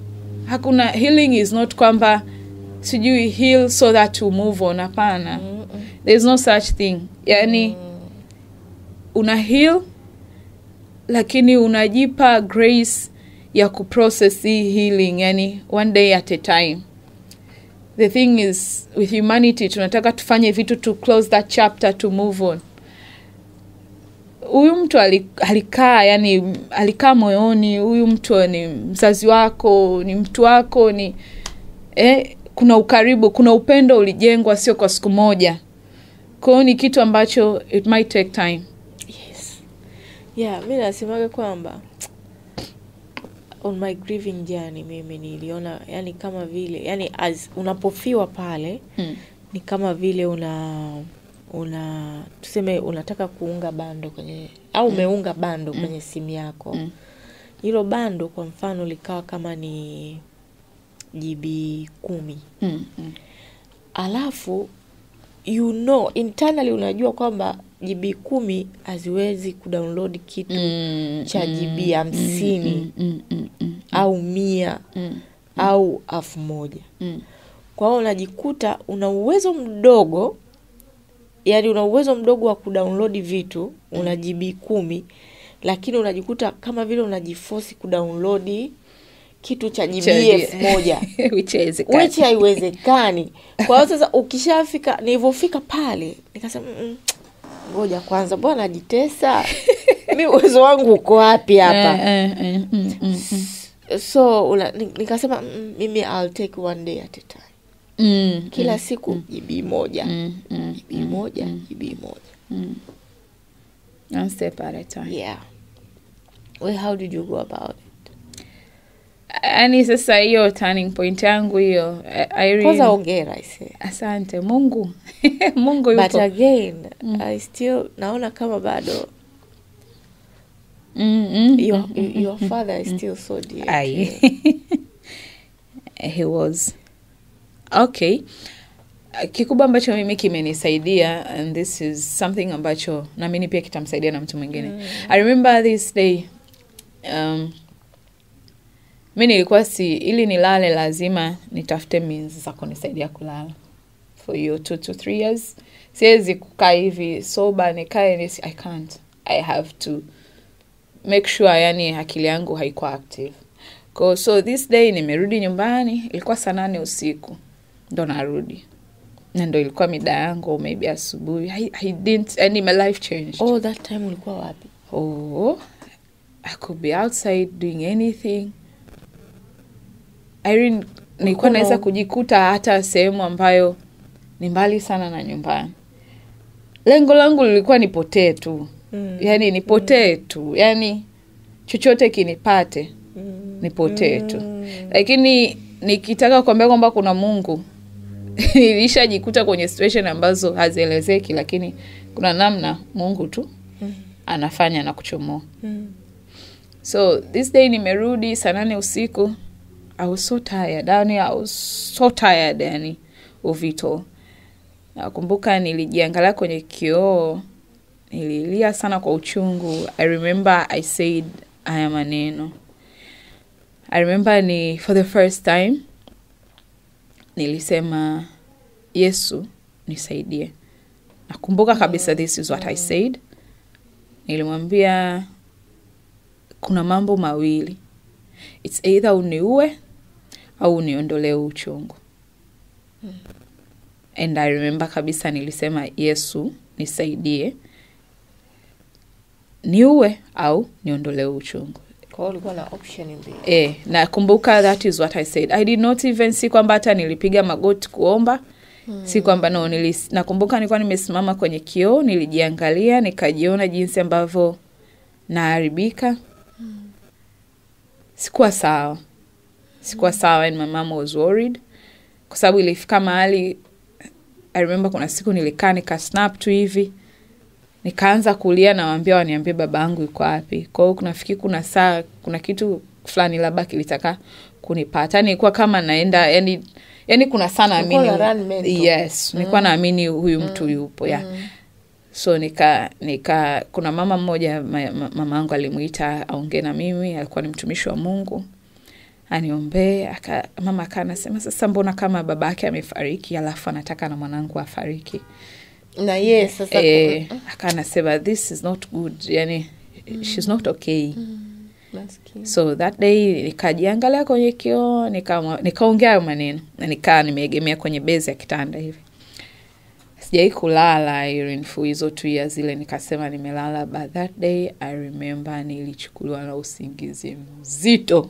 healing is not kwamba sijui heal so that to move on. Hapana. There's no such thing. Yani una heal lakini unajipa grace ya kuprocess hii healing, yani one day at a time. The thing is with humanity tunataka tufanye vitu to close that chapter, to move on. Huyu mtu alikaa moyoni, huyu mtu ni mzazi wako, ni mtu wako, ni kuna ukaribu, kuna upendo ulijengwa sio kwa siku moja. Kwa hiyo ni kitu ambacho it might take time. Yes. Yeah, mimi nasemaga kwamba on my grieving journey mimi niliona yani kama vile yani as unapofiwa pale ni kama vile tuseme unataka kuunga bando kwenye au umeunga bando kwenye simu yako. Hilo bando kwa mfano likawa kama ni GB 10. Alafu internally unajua kwamba GB 10 haziwezi kudownload kitu cha GB 50 au 100 au 1000. Kwa hiyo unajikuta una uwezo mdogo, yani una uwezo mdogo wa kudownload vitu, una GB 10, lakini unajikuta kama vile unajiforce kudownload kitu cha GB 1000 which haiwezekani. Kwa hiyo sasa ukishafika, nilipofika pale nikasema ngoja kwanza, bwana najitesa mimi uwezo wangu uko wapi hapa? So nikasema mimi I'll take one day at a time. Kila siku GB moja. GB moja, GB moja. One step at a time. Yeah. Well, how did you go about it? Yaani sasa hiyo turning point yangu hiyo, Kwanza hongera I say. Asante Mungu. Mungu yupo. But again, I still naona kama bado your father is still so dear. He was. Okay. Kikubwa ambacho mimi kimenisaidia, and this is something ambacho na mimi pia kitamsaidia na mtu mwingine. I remember this day, mimi nilikuwa ili nilale lazima nitafute means za kunisaidia kulala. For you 2 to 3 years. Siwezi kukaa hivi sober nikae I can't. I have to make sure yani akili yangu haiko active. So this day nimerudi nyumbani, ilikuwa saa 8 usiku. Ndo narudi. Na ndo ilikuwa mida yangu maybe asubuhi. I didn't my life changed. Oh, that time ulikuwa wapi? Oh, I could be outside doing anything. Irene, nilikuwa naweza kujikuta hata sehemu ambayo ni mbali sana na nyumbani. Lengo langu lilikuwa nipotee tu. Yani nipotee tu. Yani chochote kinipate. Nipotee tu. Lakini nikitaka kuambia kwamba kuna Mungu, nilishajikuta kwenye situation ambazo hazielezeki, lakini kuna namna Mungu tu anafanya na kuchomoa. So this day nimerudi saa 8 usiku. I was so tired. I was so tired yani of it all. Nakumbuka nilijiangalia kwenye kioo, nililia sana kwa uchungu. I remember I said haya maneno. I remember for the first time nilisema Yesu nisaidie. Nakumbuka kabisa this is what I said. Nilimwambia kuna mambo mawili. It's either uniue au uniondolee uchungu. And I remember kabisa nilisema Yesu nisaidie. Niue au niondolee uchungu. Kwa ulikuwa na option mbili. Nakumbuka that is what I said. I did not even see kwamba hata nilipiga magoti kuomba. Si kwamba nakumbuka nilikuwa nimesimama kwenye kioo, nilijiangalia, nikajiona jinsi ambavyo naharibika. Sikuwa sawa and my mom was worried. Kwa sababu ilifika mahali, I remember kuna siku nilikaa nika-snap tu hivi. Nikaanza kulia na waambia waniambie babangu yuko wapi. Kwa hiyo kunafikiri kuna kitu fulani labda kilitaka kunipata. Nilikuwa kama naenda yani kuna sana amini. Yes, nilikuwa naamini huyu mtu yupo So kuna mama mmoja mamangu alimuita aongee na mimi, alikuwa ni mtumishi wa Mungu. Aniombee, mama akanasema sasa mbona kama babake amefariki alafu anataka na mwanangu afariki. Na yes, sasa akanasema this is not good. Yani she's not okay. So that day nikajiangalia kwenye kioo, nikaongea maneno na nimeegemea kwenye bezi ya kitanda hivi. Sijai kulala Irene for hizo 2 years zile, nikasema nimelala. But that day I remember nilichukuliwa na usingizi mzito.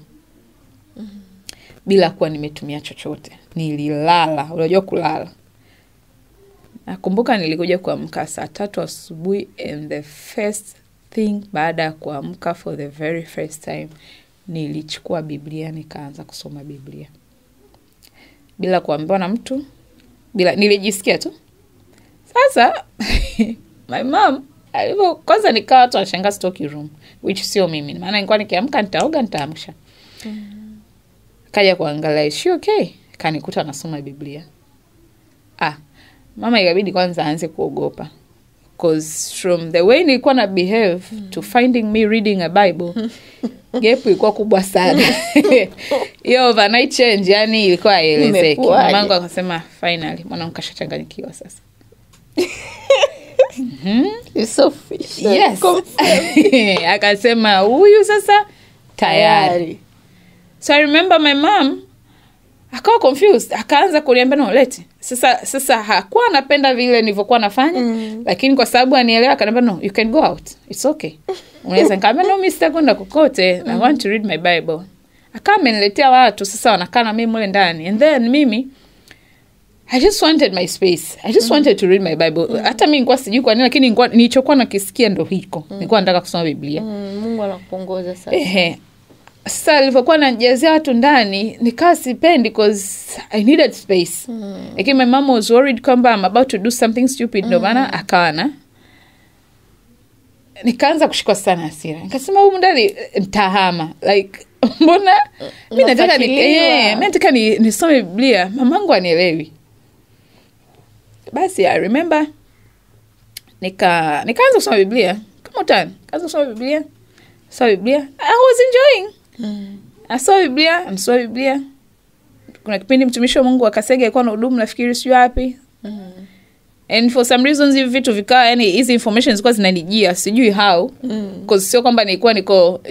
Bila kuwa nimetumia chochote. Nililala, unajua kulala. Nakumbuka nilikuja kuamka saa 3 asubuhi, and the first thing baada ya kuamka for the very first time nilichukua Biblia nikaanza kusoma Biblia. Bila kuambiwa na mtu, nilijisikia tu. Sasa my mom kwanza nikawa tu ashangaa stoki room, which sio mimi. Maana nilikuwa nikiamka nitaoga nitaamsha. Kaja kuangalia, is she okay? Kanikuta nasoma Biblia. Mama ikabidi kwanza aanze kuogopa. Because from the way nilikuwa na behave to finding me reading a Bible, gap ilikuwa kubwa sana. Hiyo overnight change yani ilikuwa haielezeki. Mamangu akasema finally mwanangu kashachanganyikiwa sasa. It's so fish. Yes. Akasema huyu sasa tayari. So I remember my mom akawa confused, akaanza kuniambia no leti. Sasa hakuwa anapenda vile nilivyokuwa nafanya, lakini kwa sababu anielewa akaniambia no, you can go out. It's okay. Unaweza nikamwambia no, mimi sitakwenda kokote. I want to read my Bible. Akawa ameniletea watu sasa wanakaa na mimi mule ndani. And then mimi I just wanted my space. I just wanted to read my Bible. Hata mimi nilikuwa sijui kwa nini, lakini nilichokuwa nakisikia ndo hiko. Nilikuwa nataka kusoma Biblia. Mungu anakuongoza sasa. Sasa nilipokuwa najazia watu ndani, nikawa sipendi because I needed space. Lakini my mom was worried kwamba I'm about to do something stupid, ndo maana akawana. Nikaanza kushikwa sana hasira. Nikasema huyu ndani mtahama. Like mbona mimi nataka nisome Biblia, mamangu anielewi. Basi I remember nikaanza kusoma Biblia kama utani. Nikaanza kusoma Biblia. I was enjoying. Nasoma Biblia. Kuna kipindi mtumishi wa Mungu akasege alikuwa na hudumu nafikiri sio wapi. And for some reasons hivi vitu vikawa, yani hizi information zilikuwa zinanijia sijui how, because sio kwamba nilikuwa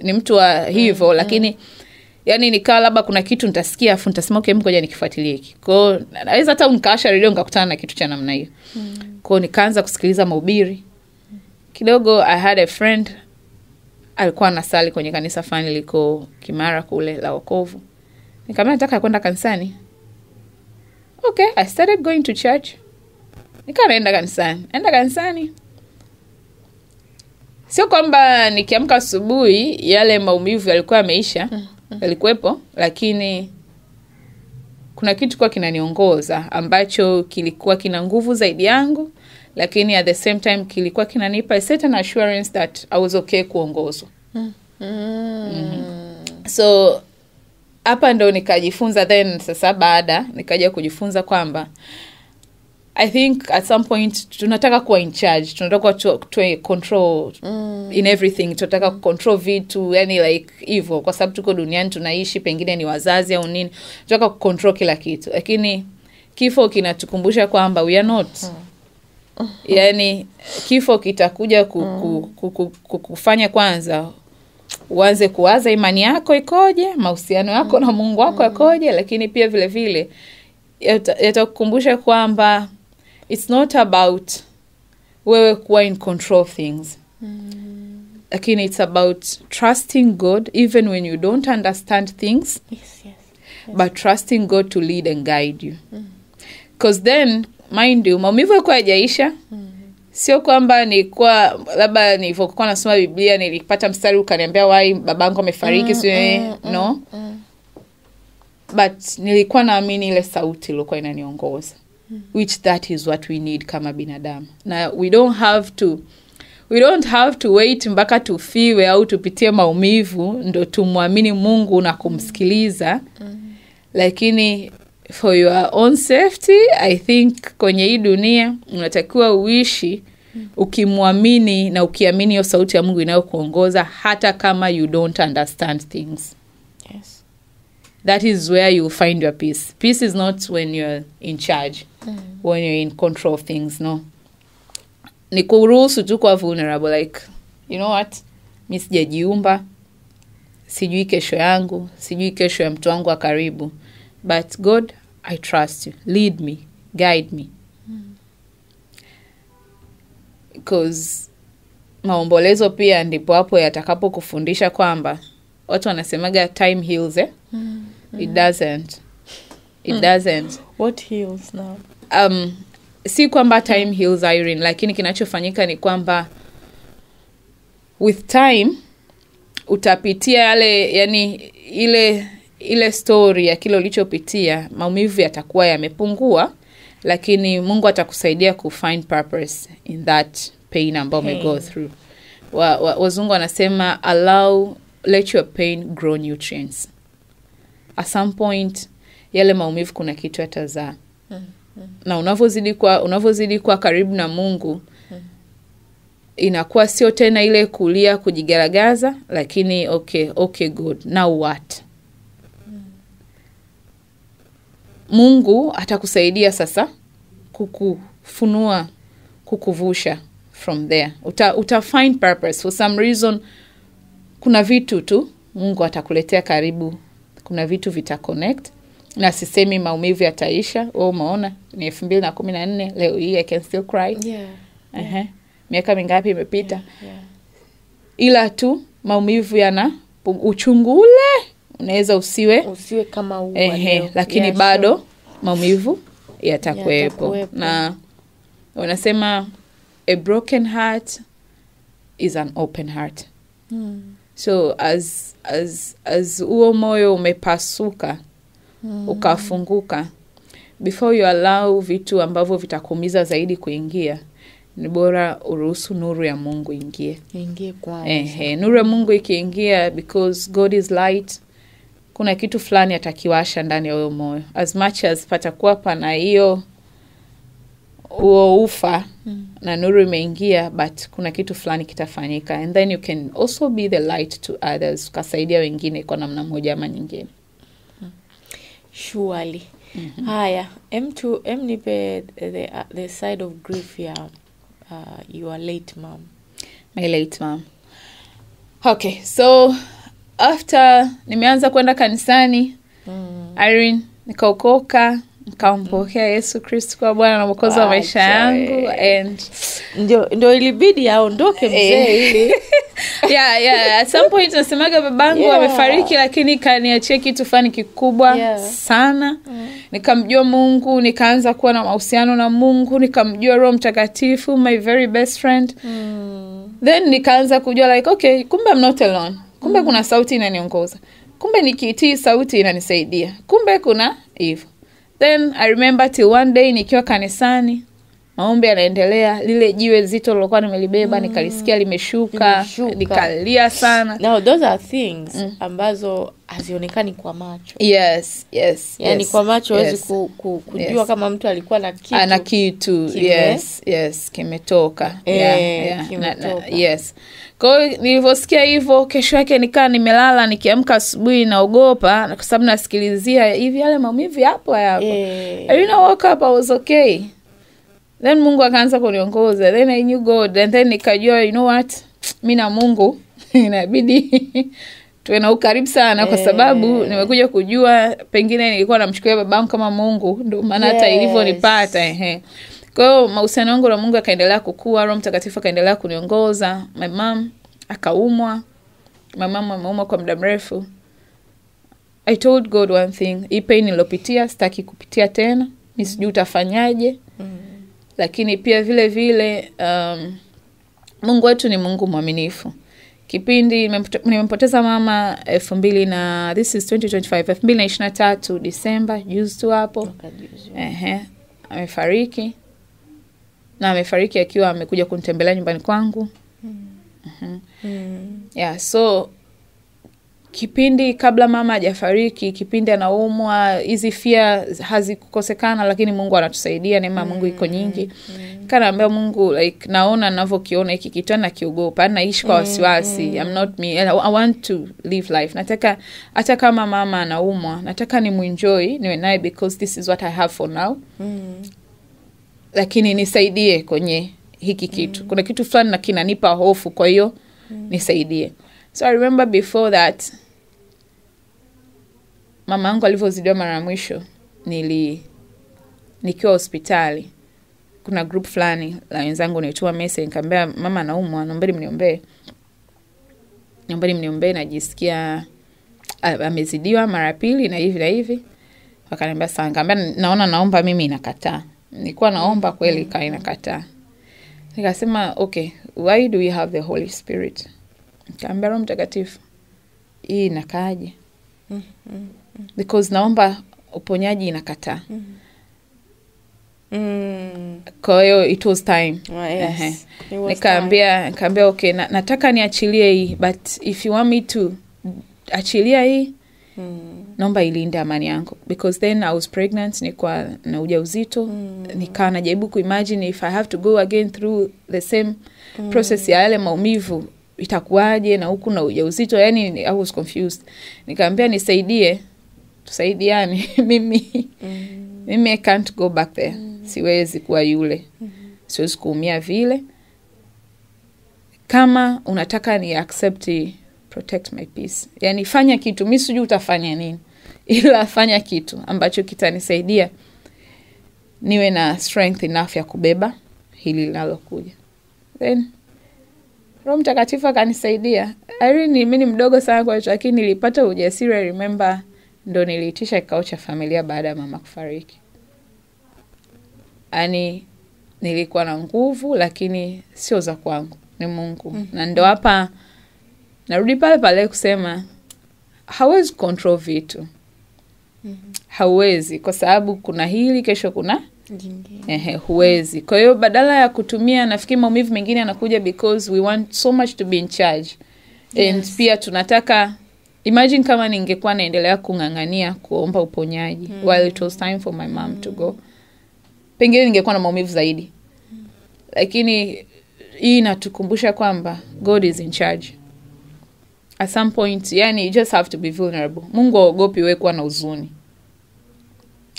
ni mtu wa hivyo, lakini yani nikawa labda kuna kitu nitasikia afu nitasema okay, ngoja nikifuatilie hiki. Kwa hiyo naweza hata nikawasha radio nikakutana na kitu cha namna hiyo. Kwa hiyo nikaanza kusikiliza mahubiri. Kidogo I had a friend alikuwa anasali kwenye kanisa fulani liko Kimara kule la Wokovu. Nikamwambia nataka kwenda kanisani. Okay, I started going to church. Nikaenda kanisani. Sio kwamba nikiamka asubuhi yale maumivu yalikuwa yameisha, yalikuwepo, lakini kuna kitu kwa kinaniongoza ambacho kilikuwa kina nguvu zaidi yangu, lakini at the same time kilikuwa kinanipa a certain assurance that I was okay kuongozwa. So hapa ndo nikajifunza, then sasa baada nikaja kujifunza kwamba I think at some point tunataka kuwa in charge, tunataka to control in everything, tunataka control vitu, yani like hivyo, kwa sababu tuko duniani tunaishi, pengine ni wazazi au nini, tunataka control kila kitu. Lakini kifo kinatukumbusha kwamba we are not. Yani kifo kitakuja kufanya kwanza uanze kuwaza imani yako ikoje, mahusiano yako na Mungu wako yakoje, lakini pia vile vile yatakukumbusha kwamba it's not about wewe kuwa in control of things. Lakini it's about trusting God even when you don't understand things. Yes. But trusting God to lead and guide you. Because then, mind you, maumivu yako hayajaisha. Sio kwamba nilikuwa labda nilipokuwa nasoma Biblia nilipata mstari ukaniambia wai babangu amefariki, no. But nilikuwa naamini ile sauti ilikuwa inaniongoza. Which that is what we need kama binadamu. Na we don't have to wait mpaka tufiwe au tupitie maumivu ndo tumwamini Mungu na kumsikiliza. Lakini for your own safety, I think kwenye hii dunia unatakiwa uishi ukimwamini na ukiamini hiyo sauti ya Mungu inayokuongoza hata kama you don't understand things. Yes. That is where you find your peace. Peace is not when you're in charge, when you're in control of things, no. Ni kuruhusu tu kwa vulnerable, like, you know what? Mimi sijajiumba, sijui kesho yangu, sijui kesho ya mtu wangu wa karibu. But God, I trust you. Lead me, guide me. Because maombolezo pia ndipo hapo yatakapo kufundisha kwamba watu wanasemaga time heals, It doesn't. What heals now? Si kwamba time heals Irene, lakini kinachofanyika ni kwamba with time utapitia yale, yani ile story ya kile ulichopitia, maumivu yatakuwa yamepungua, lakini Mungu atakusaidia kufind purpose in that pain ambao you go through. Wazungu wanasema let your pain grow nutrients. At some point yale maumivu kuna kitu yatazaa. Na unavozidi kwa karibu na Mungu, inakuwa sio tena ile kulia kujigaragaza, lakini okay good, now what? Mungu atakusaidia sasa kukufunua, kukuvusha from there. Uta find purpose for some reason. Kuna vitu tu Mungu atakuletea karibu, kuna vitu vita connect. Na sisemi maumivu yataisha. Umeona ni 2014, leo hii I can still cry. Miaka mingapi imepita? Ila tu maumivu yana uchungu ule unaweza usiwe kama leo. Lakini bado maumivu yatakuwepo. Na wanasema a broken heart is an open heart. So as uo moyo umepasuka, ukafunguka, before you allow vitu ambavyo vitakuumiza zaidi kuingia, ni bora uruhusu nuru ya Mungu ingie kwanza. Nuru ya Mungu ikiingia, because God is light, kuna kitu fulani atakiwasha ndani ya huyo moyo. As much as patakuwa pana hiyo ufa na nuru imeingia, but kuna kitu fulani kitafanyika, and then you can also be the light to others, ukasaidia wengine kwa namna moja ama nyingine. Surely. Haya, nipe the side of grief ya your late mom. My late mom. Okay, so after nimeanza kwenda kanisani, Irene, nikaokoka, nikampokea Yesu Kristo kwa Bwana na Mwokozi wa maisha yangu, and ndio ilibidi aondoke mzee ili at some point nasemaga babangu amefariki, lakini kaniachia kitu fulani kikubwa sana. Nikamjua Mungu, nikaanza kuwa na mahusiano na Mungu, nikamjua Roho Mtakatifu, my very best friend. Then nikaanza kujua like, okay, kumbe I'm not alone. Kumbe kuna sauti inaniongoza. Kumbe nikitii sauti inanisaidia. Kumbe kuna hivyo. Then I remember till one day nikiwa kanisani, maombi yanaendelea, lile jiwe zito lilokuwa nimelibeba nikalisikia limeshuka, nikalia sana. Now those are things ambazo hazionekani kwa macho. Yes. Yani kwa macho huwezi kujua kama mtu alikuwa na kitu. Ana kitu. Yes, kimetoka. Kimetoka. Yes. Kwa hiyo nilivyosikia hivyo, kesho yake nikaa nimelala, nikiamka asubuhi naogopa kwa sababu nasikilizia hivi yale maumivu hapo. I woke up, I was okay. Then Mungu akaanza kuniongoza. Then I knew God. And then nikajua, you know what? Mimi na Mungu inabidi tuwe na ukaribu sana, kwa sababu nimekuja kujua pengine nilikuwa namchukulia babangu kama Mungu, ndio maana hata ilivyonipata. Kwa hiyo mahusiano yangu na Mungu yakaendelea kukua, Roho Mtakatifu akaendelea kuniongoza. My mom akaumwa. My mom ameumwa kwa muda mrefu. I told God one thing, hii pain nilopitia sitaki kupitia tena. Mimi sijui utafanyaje. Lakini pia vile vile Mungu wetu ni Mungu mwaminifu. Kipindi nimempoteza mama 2023 December, juzi tu hapo. Amefariki. Na amefariki akiwa amekuja kunitembelea nyumbani kwangu. So kipindi kabla mama hajafariki, kipindi anaumwa, hizi fear hazikukosekana, lakini Mungu anatusaidia, neema Mungu iko nyingi. Kanaambia Mungu like, naona ninavyokiona hiki kitu na kiogopa, naishi kwa wasiwasi. I'm not me. I want to live life. Nataka hata kama mama anaumwa, nataka nimuenjoy, niwe naye, because this is what I have for now. Lakini nisaidie kwenye hiki kitu. Kuna kitu fulani na kinanipa hofu, kwa hiyo nisaidie. So I remember before that, mama yangu alivyozidiwa mara mwisho, nikiwa hospitali, kuna group fulani la wenzangu nilituma message, nikamwambia mama anaumwa, naombeni mniombee, najisikia amezidiwa mara pili na hivi na hivi. Wakaniambia sawa. Nikamwambia naomba mimi inakataa. Nilikuwa naomba kweli kai inakataa. Nikasema okay, why do we have the Holy Spirit? Nikamwambia Roho Mtakatifu, hii inakaaje? Because naomba uponyaji inakataa. Kwa hiyo it was time. Nikaambia okay, nataka niachilie hii, but if you want me to achilia hii, naomba ilinde amani yangu, because then I was pregnant, nilikuwa na ujauzito. Nikawa najaribu kuimagine if I have to go again through the same process ya yale maumivu, itakuwaje na huku na ujauzito. Yani I was confused. Nikaambia nisaidie, tusaidiane. mimi I can't go back there. Siwezi kuwa yule. Siwezi kuumia vile. Kama unataka ni accept, protect my peace. Yani fanya kitu, mimi sijui utafanya nini, ila fanya kitu ambacho kitanisaidia niwe na strength enough ya kubeba hili linalokuja. Then Roho Mtakatifu akanisaidia. Mimi ni mdogo sana kwa hiyo, lakini nilipata ujasiri. I remember ndo niliitisha kikao cha familia baada ya mama kufariki. yani nilikuwa na nguvu lakini sio za kwangu, ni Mungu. Na ndo hapa narudi pale pale kusema hawezi control vitu. Hauwezi, kwa sababu kuna hili, kesho kuna huwezi. Kwa hiyo badala ya kutumia, nafikiri maumivu mengine yanakuja because we want so much to be in charge. And pia tunataka, imagine kama ningekuwa naendelea kung'ang'ania kuomba uponyaji while it was time for my mom to go, pengine ningekuwa na maumivu zaidi. Lakini hii inatukumbusha kwamba God is in charge. At some point, yani you just have to be vulnerable. Mungu haogopi wewe kuwa na huzuni.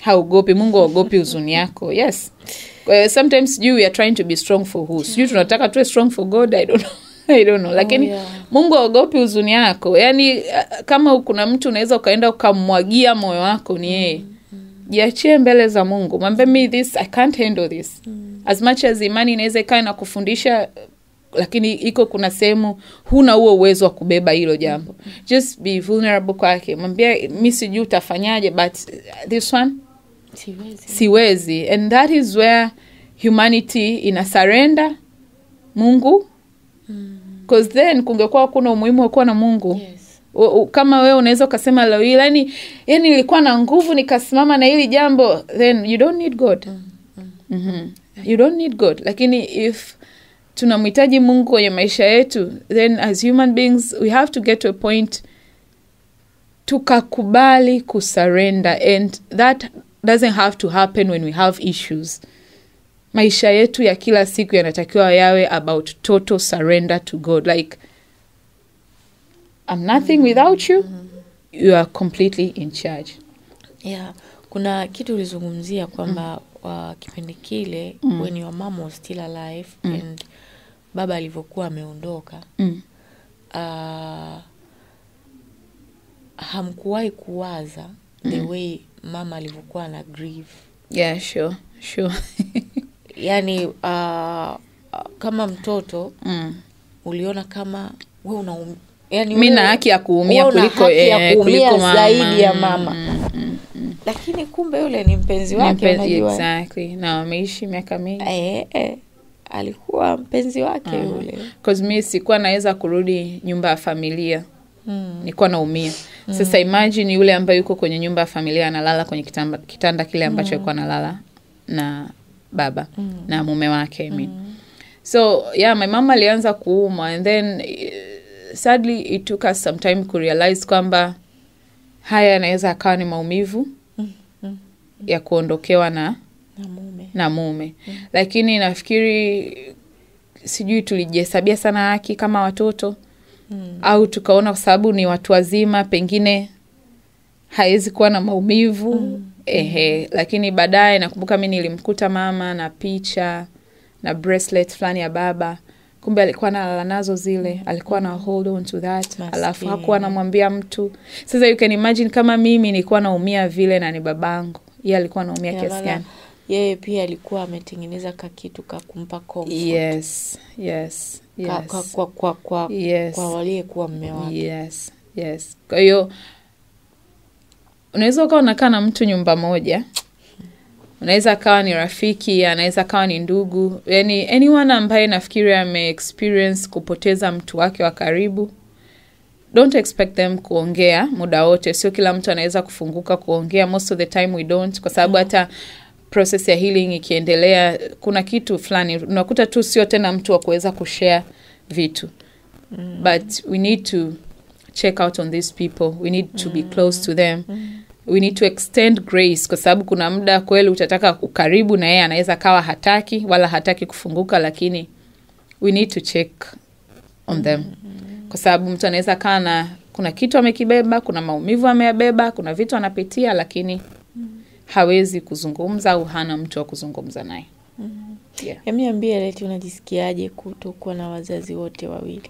Haogopi, Mungu haogopi huzuni yako. Yes. Sometimes we are trying to be strong for who? Sijui tunataka tuwe strong for God, I don't know. Lakini Mungu haogopi huzuni yako. Yani kama kuna mtu unaweza ukaenda ukamwagia moyo wako, ni yeye. Jiachie mbele za Mungu. Mwambie me this, I can't handle this. As much as imani inaweza ikae na kufundisha, lakini iko kuna sehemu huna huo uwezo wa kubeba hilo jambo. Just be vulnerable kwake. Mwambie mimi sijui utafanyaje, but this one siwezi. And that is where humanity ina surrender Mungu. Because then kungekuwa kuna umuhimu wa kuwa na Mungu. Kama wewe unaweza kusema leo yani nilikuwa na nguvu nikasimama na hili jambo, then you don't need God. You don't need God. Lakini if tunamhitaji Mungu kwenye maisha yetu, then as human beings we have to get to a point tukakubali kusurrender, and that doesn't have to happen when we have issues. Maisha yetu ya kila siku yanatakiwa yawe about total surrender to God. Like, I'm nothing without you. You are completely in charge. Yeah. Kuna kitu ulizungumzia kwamba kipindi kile when your mom was still alive and baba alivyokuwa ameondoka, hamkuwahi kuwaza the way mama alivyokuwa na grieve. Yeah, sure. Yani kama mtoto uliona kama wewe yani mimi na haki ya kuumia kuliko mama zaidi ya mama. Lakini kumbe yule ni mpenzi wake, unajua. Exactly. Na wameishi miaka mingi. Alikuwa mpenzi wake yule. Because mimi sikuwa naweza kurudi nyumba ya familia. Nilikuwa naumia. Sasa imagine yule ambaye yuko kwenye nyumba ya familia analala kwenye kitanda kile ambacho alikuwa analala na baba na mume wake, I mean. So yeah, my mama alianza kuumwa, and then sadly it took us some time to realize kwamba haya yanaweza akawa ni maumivu ya kuondokewa na mume. Lakini nafikiri sijui tulijihesabia sana haki kama watoto, au tukaona kwa sababu ni watu wazima pengine haiwezi kuwa na maumivu. Lakini baadaye nakumbuka mimi nilimkuta mama na picha na bracelet fulani ya baba. Kumbe alikuwa analala nazo zile, alikuwa na hold on to that. Alafu hakuwa anamwambia mtu. Sasa you can imagine kama mimi nilikuwa naumia vile na ni babangu, yeye alikuwa anaumia kiasi gani. Yeye pia alikuwa ametengeneza kitu kumpa comfort. Yes. Kwa wale kuwa mume wake. Yes. Kwa hiyo unaweza ukawa unakaa na mtu nyumba moja. Unaweza kawa ni rafiki, anaweza kawa ni ndugu. Yani anyone ambaye nafikiri ame-experience kupoteza mtu wake wa karibu, don't expect them kuongea muda wote. Sio kila mtu anaweza kufunguka kuongea. Most of the time we don't, kwa sababu hata process ya healing ikiendelea kuna kitu fulani unakuta tu sio tena mtu wa kuweza kushare vitu. But we need to check out on these people. We need to be close to them. We need to extend grace, kwa sababu kuna muda kweli utataka ukaribu na yeye anaweza kawa hataki kufunguka, lakini we need to check on them. Kwa sababu mtu anaweza kana kuna kitu amekibeba, kuna maumivu ameyabeba, kuna vitu anapitia, lakini hawezi kuzungumza au hana mtu wa kuzungumza naye. Niambie Leti, unajisikiaje kutokuwa na wazazi wote wawili?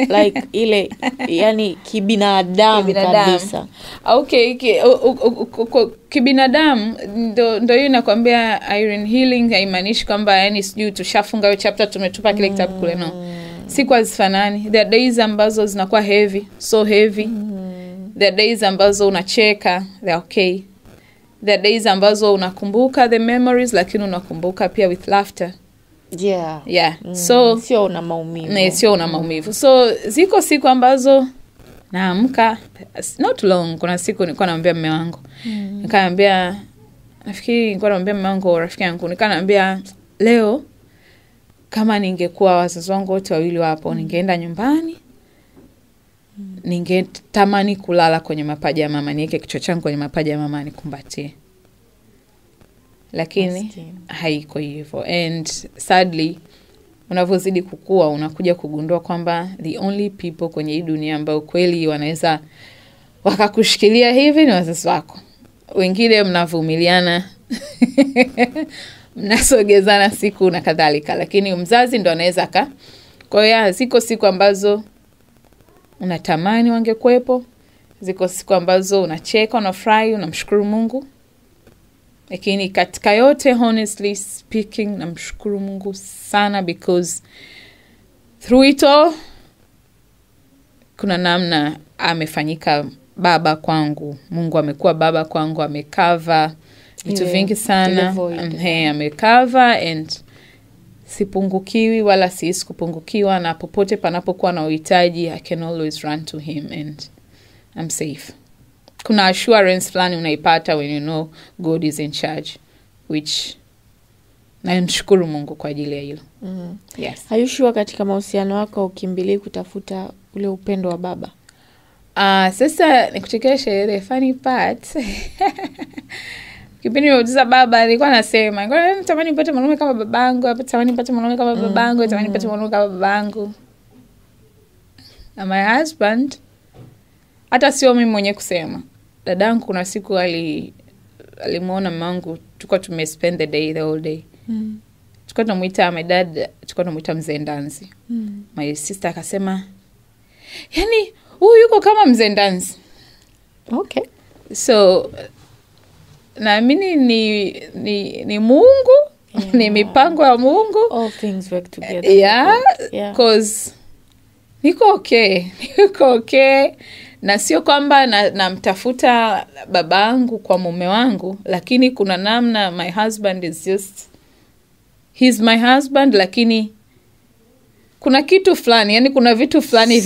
Like ile yani kibinadamu kabisa. Okay, kibinadamu ndo hiyo nakwambia Irene, healing haimaanishi kwamba yani sijui tushafunga hiyo chapter tumetupa kile kitabu kule, no. Siku hazifanani. There are days ambazo zinakuwa heavy, so heavy. There are days ambazo unacheka, they're okay. There are days ambazo unakumbuka the memories, lakini unakumbuka pia with laughter. Yeah. So sio una maumivu. Sio una maumivu. So ziko siku ambazo naamka, not long, kuna siku nilikuwa naambia mume wangu. Nikaambia, nafikiri nilikuwa naambia mume wangu, rafiki yangu, nikaambia leo kama ningekuwa wazazi wangu wote wawili wapo, ningeenda nyumbani. Ningetamani kulala kwenye mapaja ya mama, niweke kichwa changu kwenye mapaja ya mama nikumbatie. Lakini haiko hivyo. And sadly, unavyozidi kukua unakuja kugundua kwamba the only people kwenye hii dunia ambao kweli wanaweza wakakushikilia hivi ni wazazi wako. Wengine mnavumiliana, mnasogezana siku na kadhalika, lakini mzazi ndo anaweza Kwa hiyo ziko siku ambazo unatamani wangekuepo, ziko siku ambazo unacheka, unafurahi, unamshukuru Mungu. Lakini katika yote, honestly speaking, namshukuru Mungu sana, because through it all kuna namna amefanyika baba kwangu. Mungu amekuwa baba kwangu, amekava vitu vingi sana, amekava, and sipungukiwi wala siisi kupungukiwa, na popote panapokuwa na uhitaji, I can always run to him and I'm safe. Kuna assurance fulani unaipata when you know God is in charge, which namshukuru Mungu kwa ajili ya hilo. Yes. Are you sure katika mahusiano wako ukimbilie kutafuta ule upendo wa baba? Sasa nikuchekeshe, the funny part. Kipindi nimeuliza baba, nilikuwa nasema, natamani nipate mwanaume kama babangu, natamani nipate mwanaume kama babangu, natamani nipate mwanaume kama babangu. And my husband, hata sio mimi mwenye kusema. Dadangu kuna siku alimuona mamangu, tulikuwa tumespend the whole day. Tulikuwa tunamuita my dad, tulikuwa tunamuita Mzee Ndanzi. My sister akasema, yani huyu yuko kama Mzee Ndanzi. Okay. So naamini ni Mungu, ni mipango ya Mungu. All things work together. Yeah. Because niko okay. Na sio kwamba namtafuta babangu kwa mume wangu, lakini kuna namna my husband is just, he's my husband, lakini kuna kitu fulani, yani kuna vitu fulani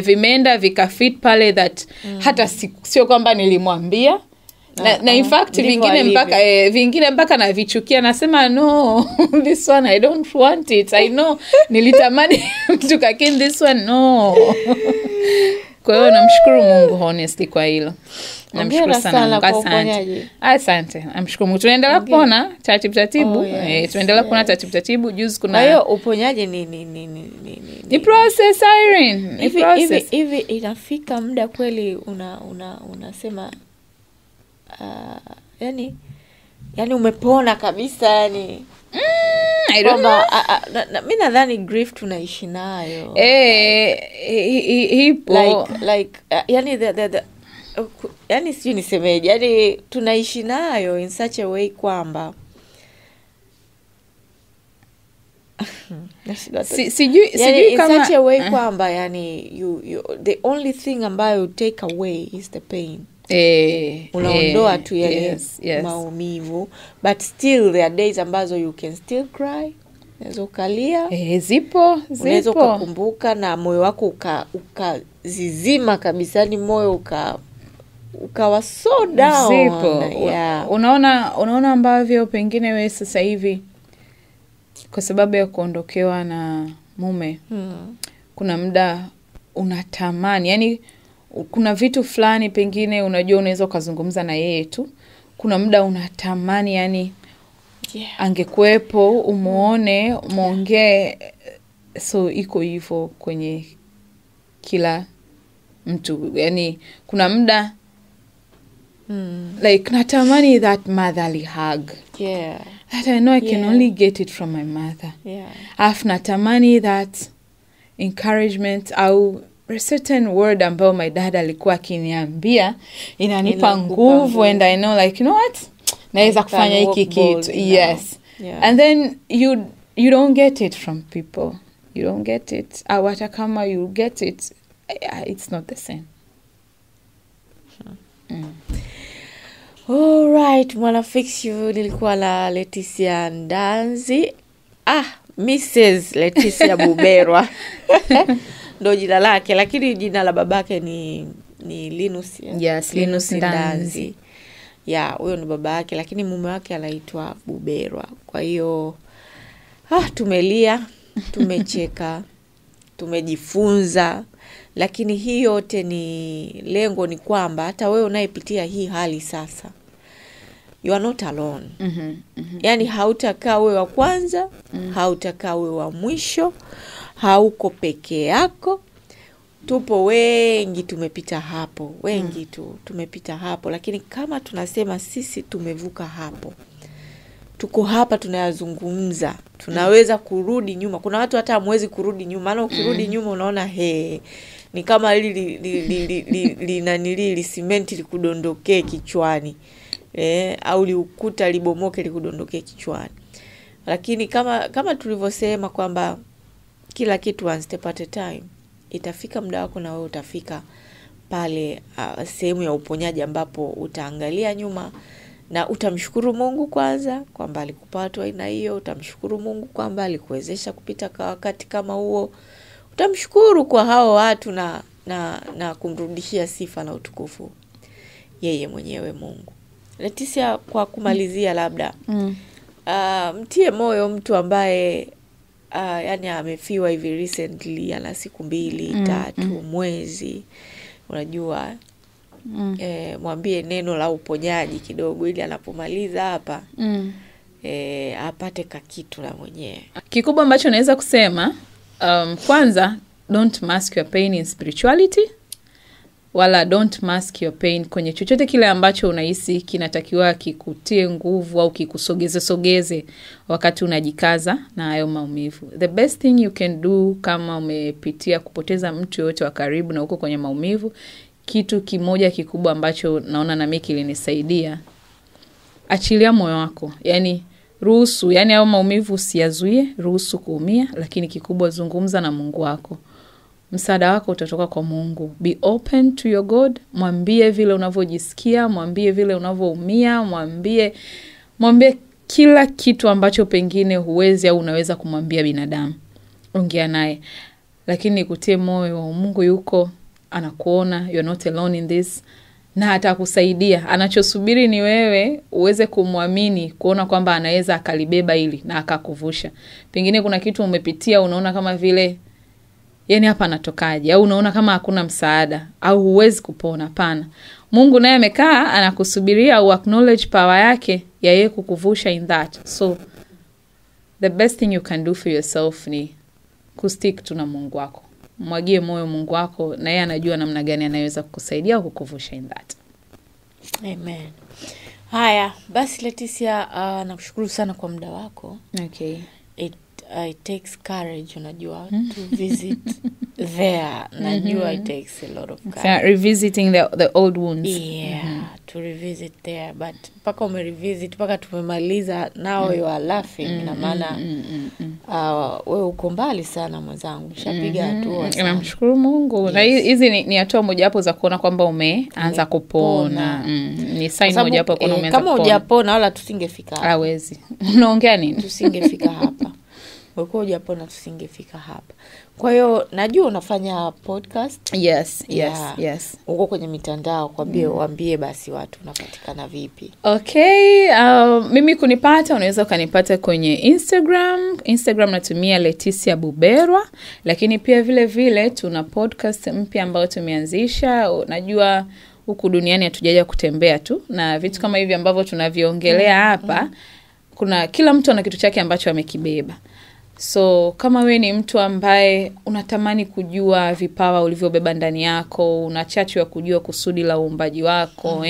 vimeenda vikafit pale that hata sio kwamba nilimwambia. Na in fact vingine mpaka navichukia, nasema no, this one I don't want it. I know nilitamani mtu lakini this one no. Kwa hiyo namshukuru Mungu honestly kwa hilo. Namshukuru sana kwa asante. Namshukuru Mungu. Tunaendelea kupona taratibu. Tunaendelea kupona taratibu. Juzi kuna. Kwa hiyo uponyaje ni process, Irene. Ni process. Hivi inafika muda kweli unasema yani umepona kabisa, yani I don't know. Mimi nadhani grief tunaishi nayo. Hipo like yani sijui nisemeje, yani tunaishi nayo in such a way kwamba sijui kama in such a way kwamba yani you the only thing ambayo you take away is the pain. Unaondoa tu yale maumivu, but still there are days ambazo you can still cry, unaweza ukalia, zipo unaweza ukakumbuka na moyo wako ukazizima kabisa, ni moyo ukawa so down. Unaona ambavyo pengine wewe sasa hivi kwa sababu ya kuondokewa na mume, kuna muda unatamani, yani kuna vitu fulani pengine unajua unaweza ukazungumza na yeye tu, kuna muda unatamani yani angekuepo, umuone, muongee. So iko hivyo kwenye kila mtu, yani kuna muda like natamani that motherly hug that I know I can only get it from my mother. Alafu natamani that encouragement au a certain word ambao my dad alikuwa akiniambia inanipa nguvu, and I know like, you know what, naweza kufanya hiki kitu. Yes. And then you don't get it from people. You don't get it. Hata kama you get it, it's not the same. Alright, mwana fix you, nilikuwa la Leticia Ndanzi. Mrs. Leticia Buberwa. Ndo jina lake, lakini jina la babake ni Linus. Yes, Linus Ndanzi. Huyo ni babake, lakini mume wake anaitwa Buberwa. Kwa hiyo tumelia, tumecheka, tumejifunza, lakini hii yote ni lengo ni kwamba hata wewe unayepitia hii hali sasa, you are not alone. Yani hautakaa wewe wa kwanza, hautakaa wewe wa mwisho, hauko peke yako. Tupo wengi tumepita hapo, wengi tu tumepita hapo, lakini kama tunasema sisi tumevuka hapo, tuko hapa tunayazungumza, tunaweza kurudi nyuma. Kuna watu hata hamwezi kurudi nyuma, maana ukirudi nyuma unaona ni kama li simenti likudondokee kichwani, au liukuta libomoke likudondokee kichwani. Lakini kama tulivyosema kwamba kila kitu one step at a time, itafika muda wako na wewe utafika pale sehemu ya uponyaji ambapo utaangalia nyuma na utamshukuru Mungu kwanza kwamba alikupa hatua aina hiyo, utamshukuru Mungu kwamba alikuwezesha kupita kwa wakati kama huo. Utamshukuru kwa hao watu na kumrudishia sifa na utukufu yeye mwenyewe Mungu. Leticia, kwa kumalizia labda mtie moyo mtu ambaye yani amefiwa hivi recently, ana siku 2, 3, mwezi, unajua, mwambie neno la uponyaji kidogo ili anapomaliza hapa apate kakitu la mwenyewe. Kikubwa ambacho naweza kusema, kwanza, don't mask your pain in spirituality, wala don't mask your pain kwenye chochote kile ambacho unahisi kinatakiwa kikutie nguvu au kikusogeze wakati unajikaza na hayo maumivu. The best thing you can do kama umepitia kupoteza mtu yote wa karibu na uko kwenye maumivu, kitu kimoja kikubwa ambacho naona na mimi kilinisaidia, achilia moyo wako. Yani ruhusu, yani hayo maumivu usiyazuie, ruhusu kuumia, lakini kikubwa zungumza na Mungu wako. Msaada wako utatoka kwa Mungu. Be open to your God. Mwambie vile unavyojisikia, mwambie vile unavyoumia, mwambie kila kitu ambacho pengine huwezi au unaweza kumwambia binadamu. Ongea naye. Lakini kutie moyo, Mungu yuko, anakuona, you're not alone in this, na atakusaidia. Anachosubiri ni wewe uweze kumwamini, kuona kwamba anaweza akalibeba hili na akakuvusha. Pengine kuna kitu umepitia unaona kama vile yani hapa natokaje, au unaona kama hakuna msaada au huwezi kupona. Hapana. Mungu naye amekaa anakusubiria au acknowledge power yake ya yeye kukuvusha in that. So the best thing you can do for yourself ni kustick tu na Mungu wako. Mwagie moyo Mungu wako na yeye anajua namna gani anaweza kukusaidia au kukuvusha in that. Amen. Haya, basi Leticia, nakushukuru sana kwa muda wako. Okay. It takes courage, unajua, to visit there. Najua it takes a lot of courage. So, revisiting the old wounds. Yeah, to revisit there. But paka umerevisit, paka tumemaliza, now you are laughing. Na maana wewe uko mbali sana mwenzangu. Ushapiga hatua sana. Namshukuru Mungu. Yes. Na hizi ni hatua moja hapo za kuona kwamba umeanza kupona. Ni sign moja hapo kuona umeanza kupona. Kama hujapona wala tusingefika hapa. Hawezi. Unaongea nini? Tusingefika hapa. Ulikuwa hujapona tusingefika hapa. Kwa hiyo najua unafanya podcast. Yes. Uko kwenye mitandao, waambie basi watu unapatikana vipi. Okay, mimi kunipata unaweza ukanipata kwenye Instagram natumia Leticia Buberwa, lakini pia vile tuna podcast mpya ambayo tumeanzisha. Najua huku duniani hatujaja kutembea tu na vitu kama hivi ambavyo tunaviongelea hapa. Kuna kila mtu ana kitu chake ambacho amekibeba. So kama we ni mtu ambaye unatamani kujua vipawa ulivyobeba ndani yako, una chachu ya kujua kusudi la uumbaji wako,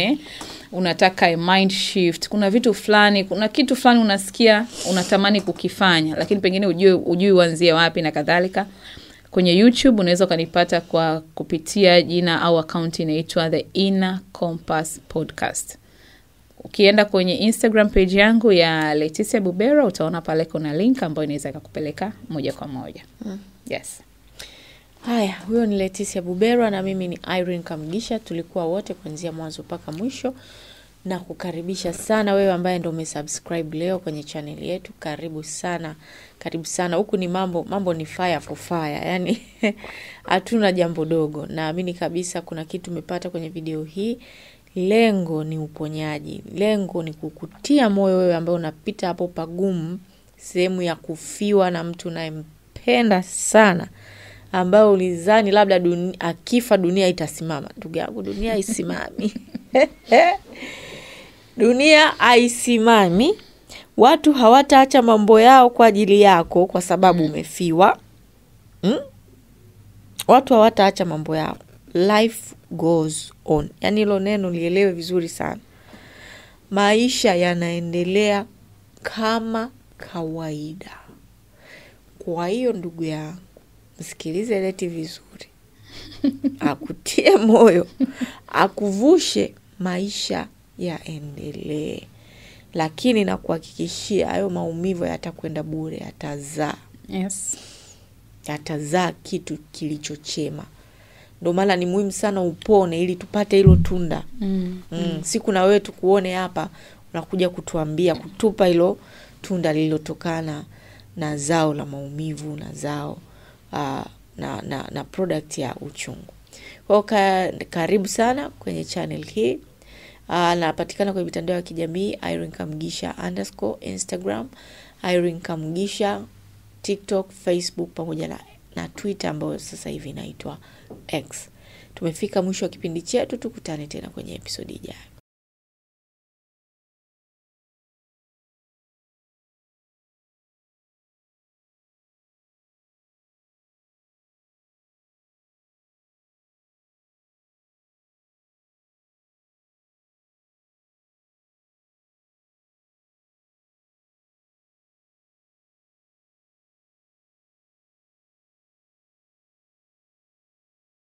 unataka a mind shift, kuna vitu fulani, kuna kitu fulani unasikia unatamani kukifanya lakini pengine ujui uanzie wapi na kadhalika, kwenye YouTube unaweza kanipata kwa kupitia jina au account inaitwa The Inner Compass Podcast. Ukienda kwenye Instagram page yangu ya Leticia Buberwa utaona pale kuna link ambayo inaweza kukupeleka moja kwa moja. Yes. Haya, huyo ni Leticia Buberwa na mimi ni Irene Kamgisha. Tulikuwa wote kuanzia mwanzo mpaka mwisho. na kukaribisha sana wewe ambaye ndo umesubscribe leo kwenye channel yetu. Karibu sana. Karibu sana. Huku ni mambo ni fire for fire. Yani hatuna jambo dogo. Naamini kabisa kuna kitu umepata kwenye video hii. Lengo ni uponyaji. Lengo ni kukutia moyo wewe ambaye unapita hapo pagumu, sehemu ya kufiwa na mtu unayempenda sana, ambao ulizani labda akifa dunia itasimama. Ndugu yangu, dunia haisimami. Dunia haisimami. Watu hawataacha mambo yao kwa ajili yako kwa sababu umefiwa. Watu hawataacha mambo yao. Life goes on. Yani hilo neno lielewe vizuri sana. Maisha yanaendelea kama kawaida. Kwa hiyo ndugu yangu, msikilize Leti vizuri. Akutie moyo, akuvushe, maisha yaendelee. Lakini na kuhakikishia hayo maumivu yatakwenda bure, yatazaa. Yes. Yatazaa kitu kilichochema. Ndio maana ni muhimu sana upone ili tupate hilo tunda. Siku na wewe tukuone hapa unakuja kutuambia, kutupa hilo tunda lililotokana na zao la maumivu, na zao na product ya uchungu. Kwa karibu sana kwenye channel hii. Napatikana kwenye mitandao ya kijamii Irene Kamugisha _ Instagram, Irene Kamugisha, TikTok, Facebook pamoja na Twitter ambayo sasa hivi inaitwa X. Tumefika mwisho wa kipindi chetu, tukutane tena kwenye episode ijayo.